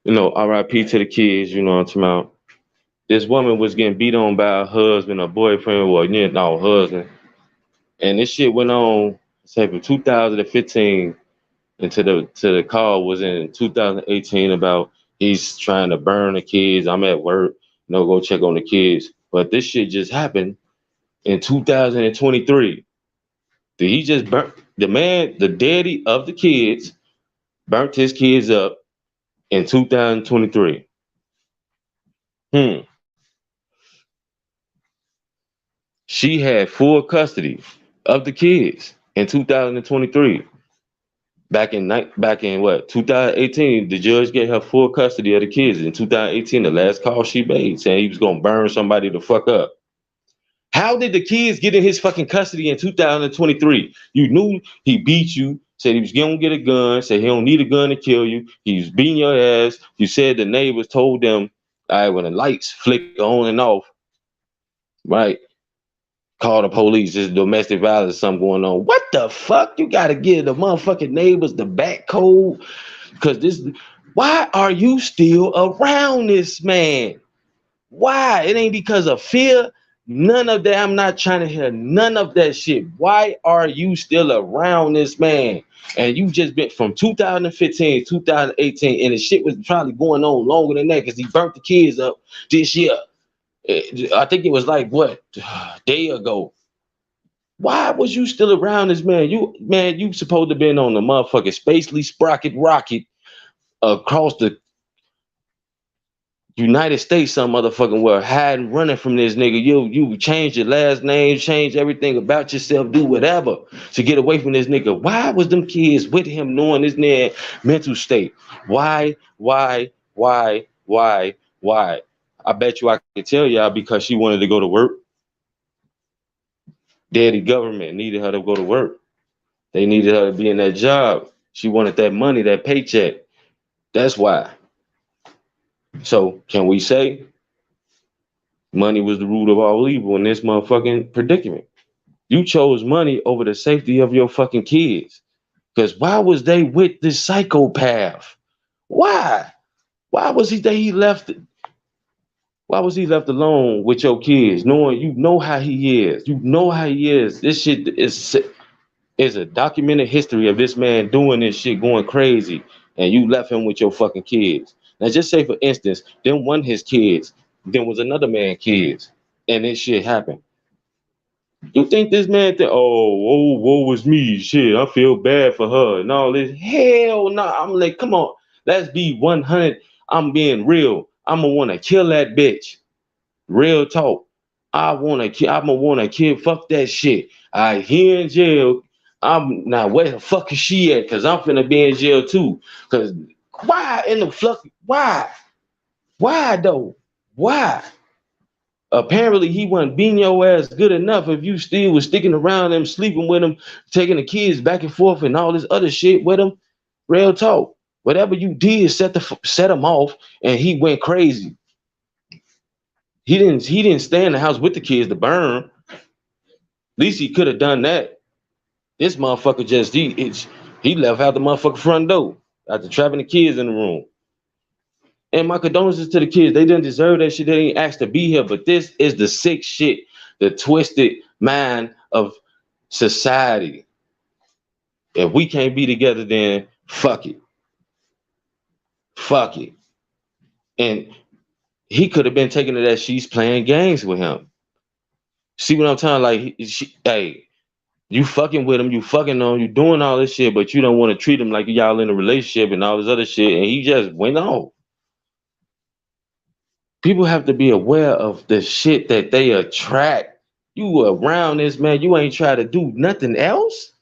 RIP to the kids, you know what I'm talking about. This woman was getting beat on by her husband, her boyfriend, or no, husband. And this shit went on, say, from 2015 until the call was in 2018 about he's trying to burn the kids. I'm at work, go check on the kids. But this shit just happened in 2023. Did he just burn the man, the daddy of the kids, burnt his kids up in 2023? Hmm. She had full custody of the kids in 2023. Back in what 2018, the judge gave her full custody of the kids. In 2018, the last call she made, saying he was gonna burn somebody the fuck up. How did the kids get in his fucking custody in 2023? You knew he beat you, said he was gonna get a gun, said he don't need a gun to kill you. He was beating your ass. You said the neighbors told them, all right, when the lights flicker on and off, right? Call the police. There's domestic violence, something going on. What the fuck? You gotta give the motherfucking neighbors the back code. Cause this, why are you still around this man? Why? It ain't because of fear. None of that. I'm not trying to hear none of that shit. Why are you still around this man? And you just been from 2015 to 2018, and the shit was probably going on longer than that because he burnt the kids up this year. I think it was like what, a day ago. Why was you still around this man? You supposed to have been on the motherfucking Spacely Sprocket rocket across the United States, some motherfucking well, hiding, running from this nigga. You change your last name, change everything about yourself, do whatever to get away from this nigga. Why was them kids with him knowing this nigga mental state? Why? I bet you I could tell y'all because she wanted to go to work. Daddy government needed her to go to work. They needed her to be in that job. She wanted that money, that paycheck. That's why. So can we say money was the root of all evil in this motherfucking predicament? You chose money over the safety of your fucking kids. Because why was they with this psychopath? Why? Why was he left? Why was he left alone with your kids, knowing you know how he is? You know how he is. This shit is a documented history of this man doing this shit, going crazy, and you left him with your fucking kids. Now, just say for instance, then one his kids, then was another man kids, and this shit happened. You think this man woe was me, shit, I feel bad for her and all this? Hell no. I'm like, come on, let's be 100. I'm being real. I'm gonna want to kill that bitch. Real talk. I'ma want to kill. Fuck that shit. He in jail. I'm now where the fuck is she at? Cause I'm finna be in jail too. Cause why in the fuck? Why? Why though? Why? Apparently he wasn't beating your ass good enough if you still was sticking around him, sleeping with him, taking the kids back and forth and all this other shit with him. Real talk. Whatever you did set him off, and he went crazy. He didn't stay in the house with the kids to burn. At least he could have done that. This motherfucker just he left out the motherfucking front door after trapping the kids in the room. And my condolences to the kids. They didn't deserve that shit. They didn't ask to be here. But this is the sick shit, the twisted mind of society. If we can't be together, then fuck it. Fuck it. And he could have been taking it that she's playing games with him. See what I'm telling? Like, hey, you fucking with him, you fucking on, you doing all this shit, but you don't want to treat him like y'all in a relationship and all this other shit. And he just went off. People have to be aware of the shit that they attract. You around this man, you ain't trying to do nothing else.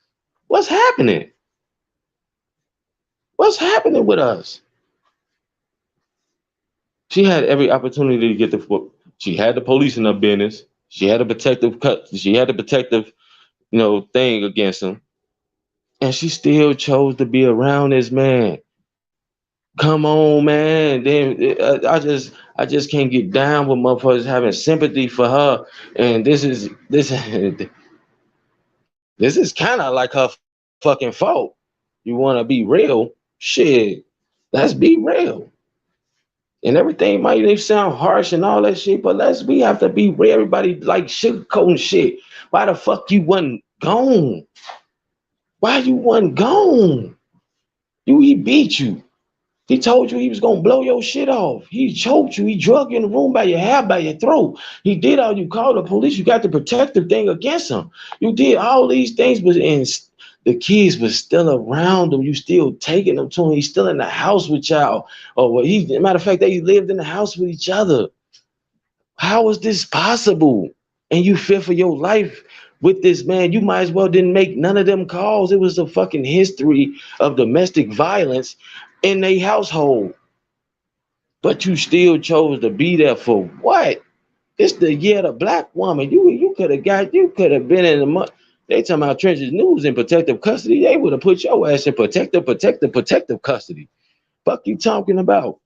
What's happening? What's happening with us? She had every opportunity to get the. She had the police in her business. She had a protective cut. She had a protective, thing against him, and she still chose to be around this man. Come on, man. Then I just can't get down with motherfuckers having sympathy for her. And this is kind of like her fucking fault. You want to be real? Shit, let's be real. And everything might even sound harsh and all that shit, but we have to be real. Everybody like sugarcoating shit. Why the fuck you wasn't gone? Why you wasn't gone? He beat you. He told you he was gonna blow your shit off. He choked you. He drug you in the room by your hair, by your throat. He did all. You called the police. You got the protective thing against him. You did all these things, but the kids was still around him. You still taking them to him. He's still in the house with y'all. Matter of fact, they lived in the house with each other. How is this possible? And you fear for your life with this man, you might as well didn't make none of them calls. It was a fucking history of domestic violence in their household. But you still chose to be there for what? It's the year of the black woman. You could have been in the month. They talking about Trenches News in protective custody. They would have put your ass in protective custody. Fuck you talking about?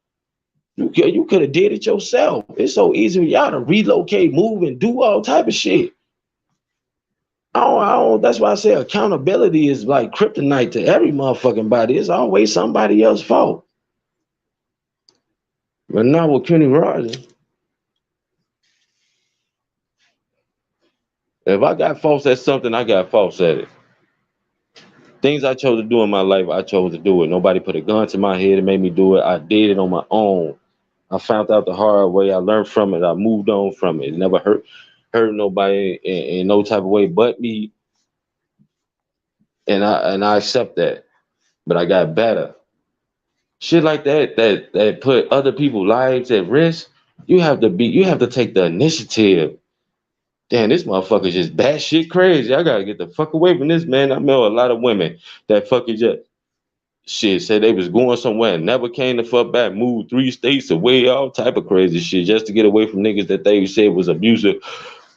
You could have did it yourself. It's so easy for y'all to relocate, move, and do all type of shit. That's why I say accountability is like kryptonite to every motherfucking body. It's always somebody else's fault. But not with Kenny Rogers. If I got faults at something, I got faults at it. Things I chose to do in my life, I chose to do it. Nobody put a gun to my head and made me do it. I did it on my own. I found out the hard way. I learned from it. I moved on from it. It never hurt nobody in no type of way but me. And I accept that. But I got better. Shit like that put other people's lives at risk. You have to take the initiative. Damn, this motherfucker just batshit crazy. I gotta get the fuck away from this man. I know a lot of women that fucking just shit said they was going somewhere and never came the fuck back, moved 3 states away, all type of crazy shit just to get away from niggas that they said was abusive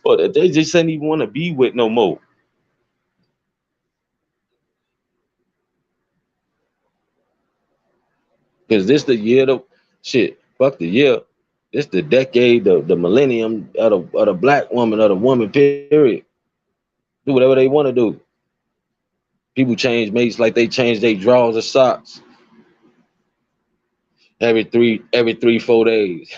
or that they just didn't even want to be with no more. Cause this the year of shit. Fuck the year. This the decade, the millennium of the black woman, of the woman, period. Do whatever they want to do. People change mates like they change their drawers or socks every 3-4 days.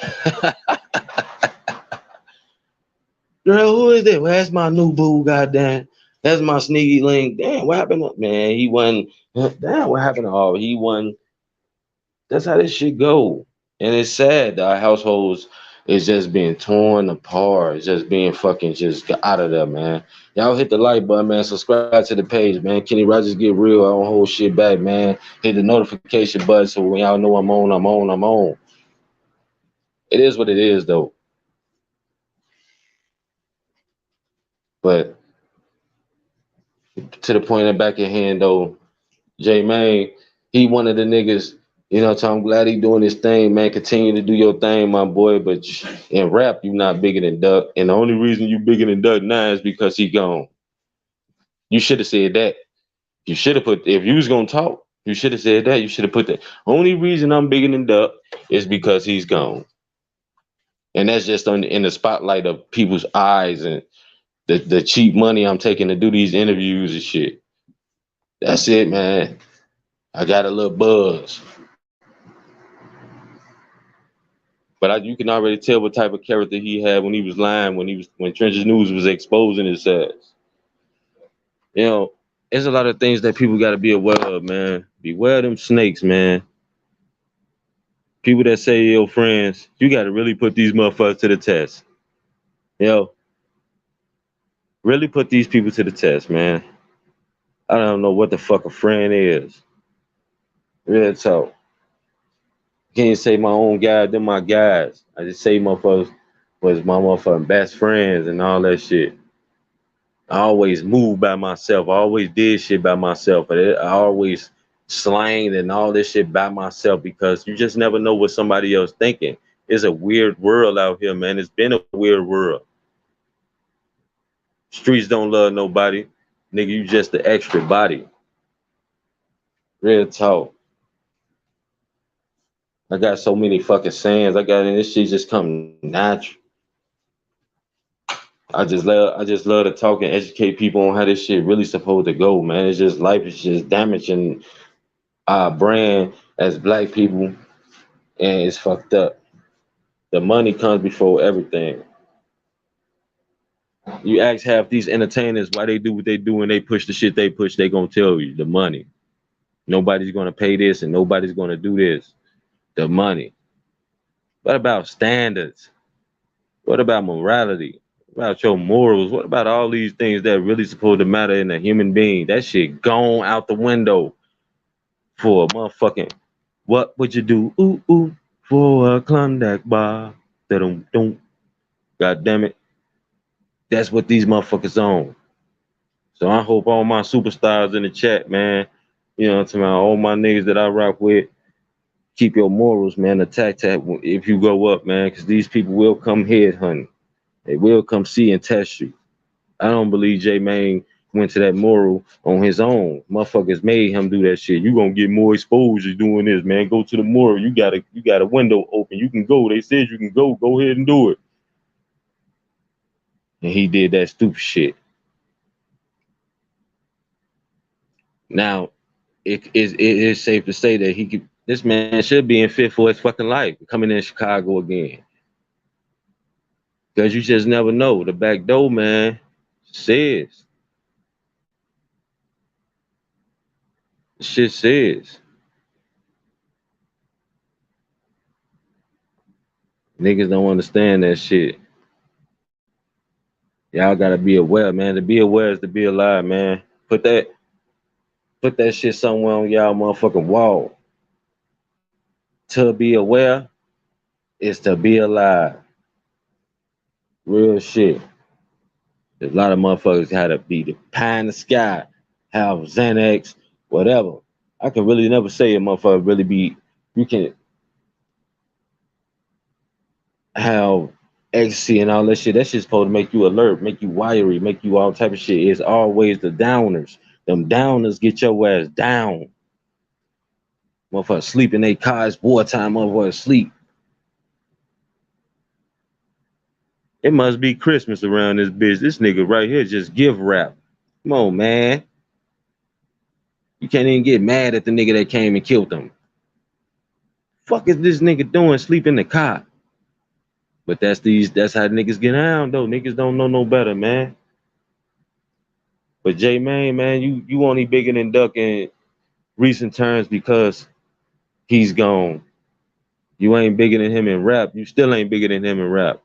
Girl, who is that? Well, that's my new boo, goddamn. That's my sneaky link. Damn, what happened? Man, he won. Damn, what happened to all? He won. That's how this shit go. And it's sad that our households is just being torn apart. It's just being fucking just out of there, man. Y'all hit the like button, man. Subscribe to the page, man. Kenny Rogers get real. I don't hold shit back, man. Hit the notification button so when y'all know I'm on, I'm on, I'm on. It is what it is, though. But to the point in back of hand, though, J Main, he one of the niggas, so I'm glad he doing his thing, man. Continue to do your thing, my boy. But in rap, you not bigger than Duck. And the only reason you bigger than Duck now is because he gone. You should have said that. You should have put, if you was gonna talk, you should have said that. You should have put that. Only reason I'm bigger than Duck is because he's gone. And that's just in the spotlight of people's eyes and the cheap money I'm taking to do these interviews and shit. That's it, man. I got a little buzz. But you can already tell what type of character he had when he was lying, when Trenches News was exposing his ass. There's a lot of things that people got to be aware of, man. Beware of them snakes, man. People that say your friends, you got to really put these motherfuckers to the test. Really put these people to the test, man. I don't know what the fuck a friend is. Real talk. Can't say my own guys, they're my guys. I just say motherfuckers was my motherfucking best friends and all that shit. I always moved by myself. I always did shit by myself. I always slanged and all this shit by myself because you just never know what somebody else thinking. It's a weird world out here, man. It's been a weird world. Streets don't love nobody. Nigga, you just the extra body. Real talk. I got so many fucking sayings. This shit just come natural. I just love to talk and educate people on how this shit really supposed to go, man. It's just life is just damaging our brand as black people, and it's fucked up. The money comes before everything. You ask half these entertainers why they do what they do and they push the shit they push, they gonna tell you the money. Nobody's gonna pay this and nobody's gonna do this. The money. What about standards? What about morality? What about your morals? What about all these things that really supposed to matter in a human being? That shit gone out the window for a motherfucking. What would you do? Ooh, for a Klondike bar? Don't. God damn it. That's what these motherfuckers on. So I hope all my superstars in the chat, man, you know what I'm talking about, all my niggas that I rock with, keep your morals, man. Attack that if you go up, man, because these people will come head hunting. They will come see and test you. I don't believe J Mane went to that moral on his own. Motherfuckers made him do that shit. You gonna get more exposure doing this, man. Go to the moral. You got a window open. You can go. They said you can go. Go ahead and do it. And he did that stupid shit. Now, it is safe to say that he could. This man should be in fit for his fucking life coming in Chicago again. Because you just never know. The back door, man, says. Shit says. Niggas don't understand that shit. Y'all gotta be aware, man. To be aware is to be alive, man. Put that shit somewhere on y'all motherfucking wall. To be aware is to be alive. Real shit. A lot of motherfuckers had to be the pie in the sky, have Xanax, whatever. I can really never say a motherfucker really be. You can have ecstasy and all that shit. That shit's supposed to make you alert, make you wiry, make you all type of shit. It's always the downers. Them downers get your ass down. Motherfuckers sleep in their cars, wartime motherfuckers sleep. It must be Christmas around this bitch. This nigga right here just give rap. Come on, man. You can't even get mad at the nigga that came and killed him. Fuck is this nigga doing? Sleep in the car. But that's how niggas get down though. Niggas don't know no better, man. But J Mane, man, you only bigger than Duck in recent terms because he's gone. You ain't bigger than him in rap. You still ain't bigger than him in rap.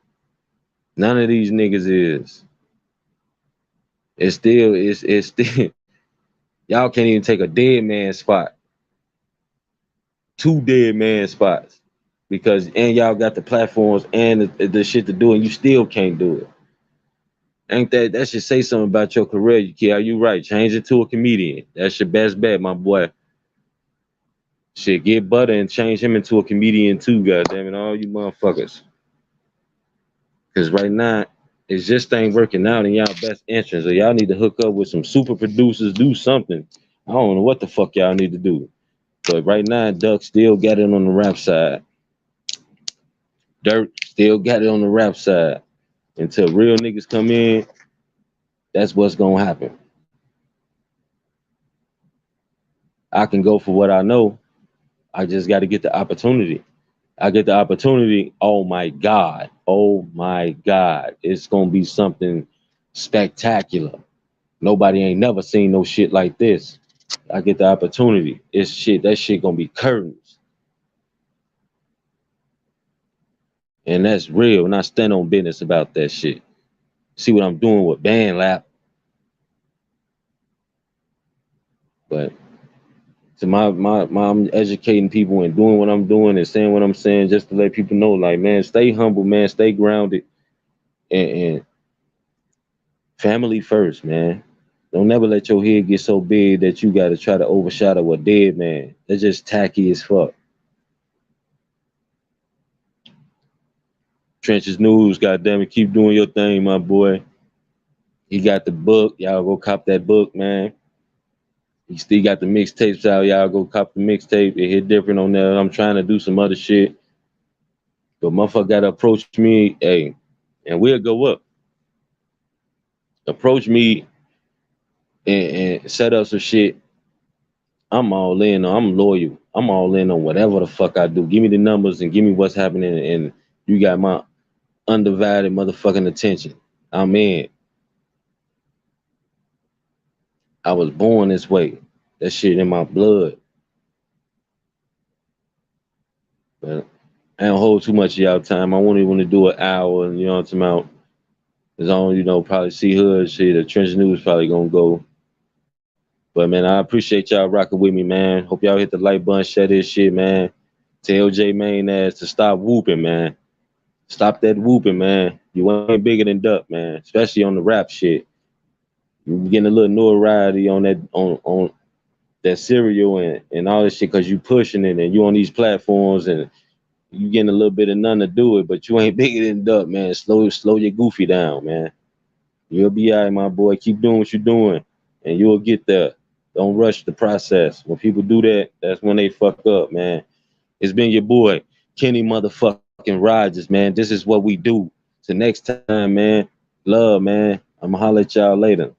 None of these niggas is. It's still y'all can't even take a dead man spot. 2 dead man spots. Because and y'all got the platforms and the shit to do, and you still can't do it. Ain't that should say something about your career? Are you right? Change it to a comedian. That's your best bet, my boy. Shit, get butter and change him into a comedian too, goddammit, all you motherfuckers. Cause right now, it just ain't working out in y'all best interest. Or y'all need to hook up with some super producers, do something. I don't know what the fuck y'all need to do. But right now, Duck still got it on the rap side. Dirt still got it on the rap side. Until real niggas come in, that's what's gonna happen. I can go for what I know. I just got to get the opportunity. I get the opportunity. Oh my God. Oh my God. It's gonna be something spectacular. Nobody ain't never seen no shit like this. I get the opportunity. It's shit. That shit gonna be curtains. And that's real. And I stand on business about that shit. See what I'm doing with Band Lap. But to I'm educating people and doing what I'm doing and saying what I'm saying just to let people know, like, man, stay humble, man, stay grounded, and family first, man. Don't never let your head get so big that you got to try to overshadow a dead man. That's just tacky as fuck. Trenches News, goddamn it, keep doing your thing, my boy. He got the book. Y'all go cop that book, man. He still got the mixtapes out. Y'all go cop the mixtape. It hit different on there. I'm trying to do some other shit. But motherfucker gotta approach me, hey, and we'll go up. Approach me and set up some shit. I'm all in. I'm loyal. I'm all in on whatever the fuck I do. Give me the numbers and give me what's happening, and you got my undivided motherfucking attention. I'm in. I was born this way. That shit in my blood. But I don't hold too much of y'all time. I won't even want to do an hour, and you know what I'm talking about. Cause I don't, probably see her shit. The Trench News probably gonna go. But man, I appreciate y'all rocking with me, man. Hope y'all hit the like button, share this shit, man. Tell J Mane ass to stop whooping, man. Stop that whooping, man. You ain't bigger than Duck, man. Especially on the rap shit. You getting a little notoriety on that on that cereal and all this shit because you pushing it and you on these platforms and you getting a little bit of none to do it, but you ain't bigger than Duck, man. Slow your goofy down, man. You'll be all right, my boy. Keep doing what you're doing, and you'll get there. Don't rush the process. When people do that, that's when they fuck up, man. It's been your boy, Kenny motherfucking Rogers, man. This is what we do. Till next time, man. Love, man. I'ma holler at y'all later.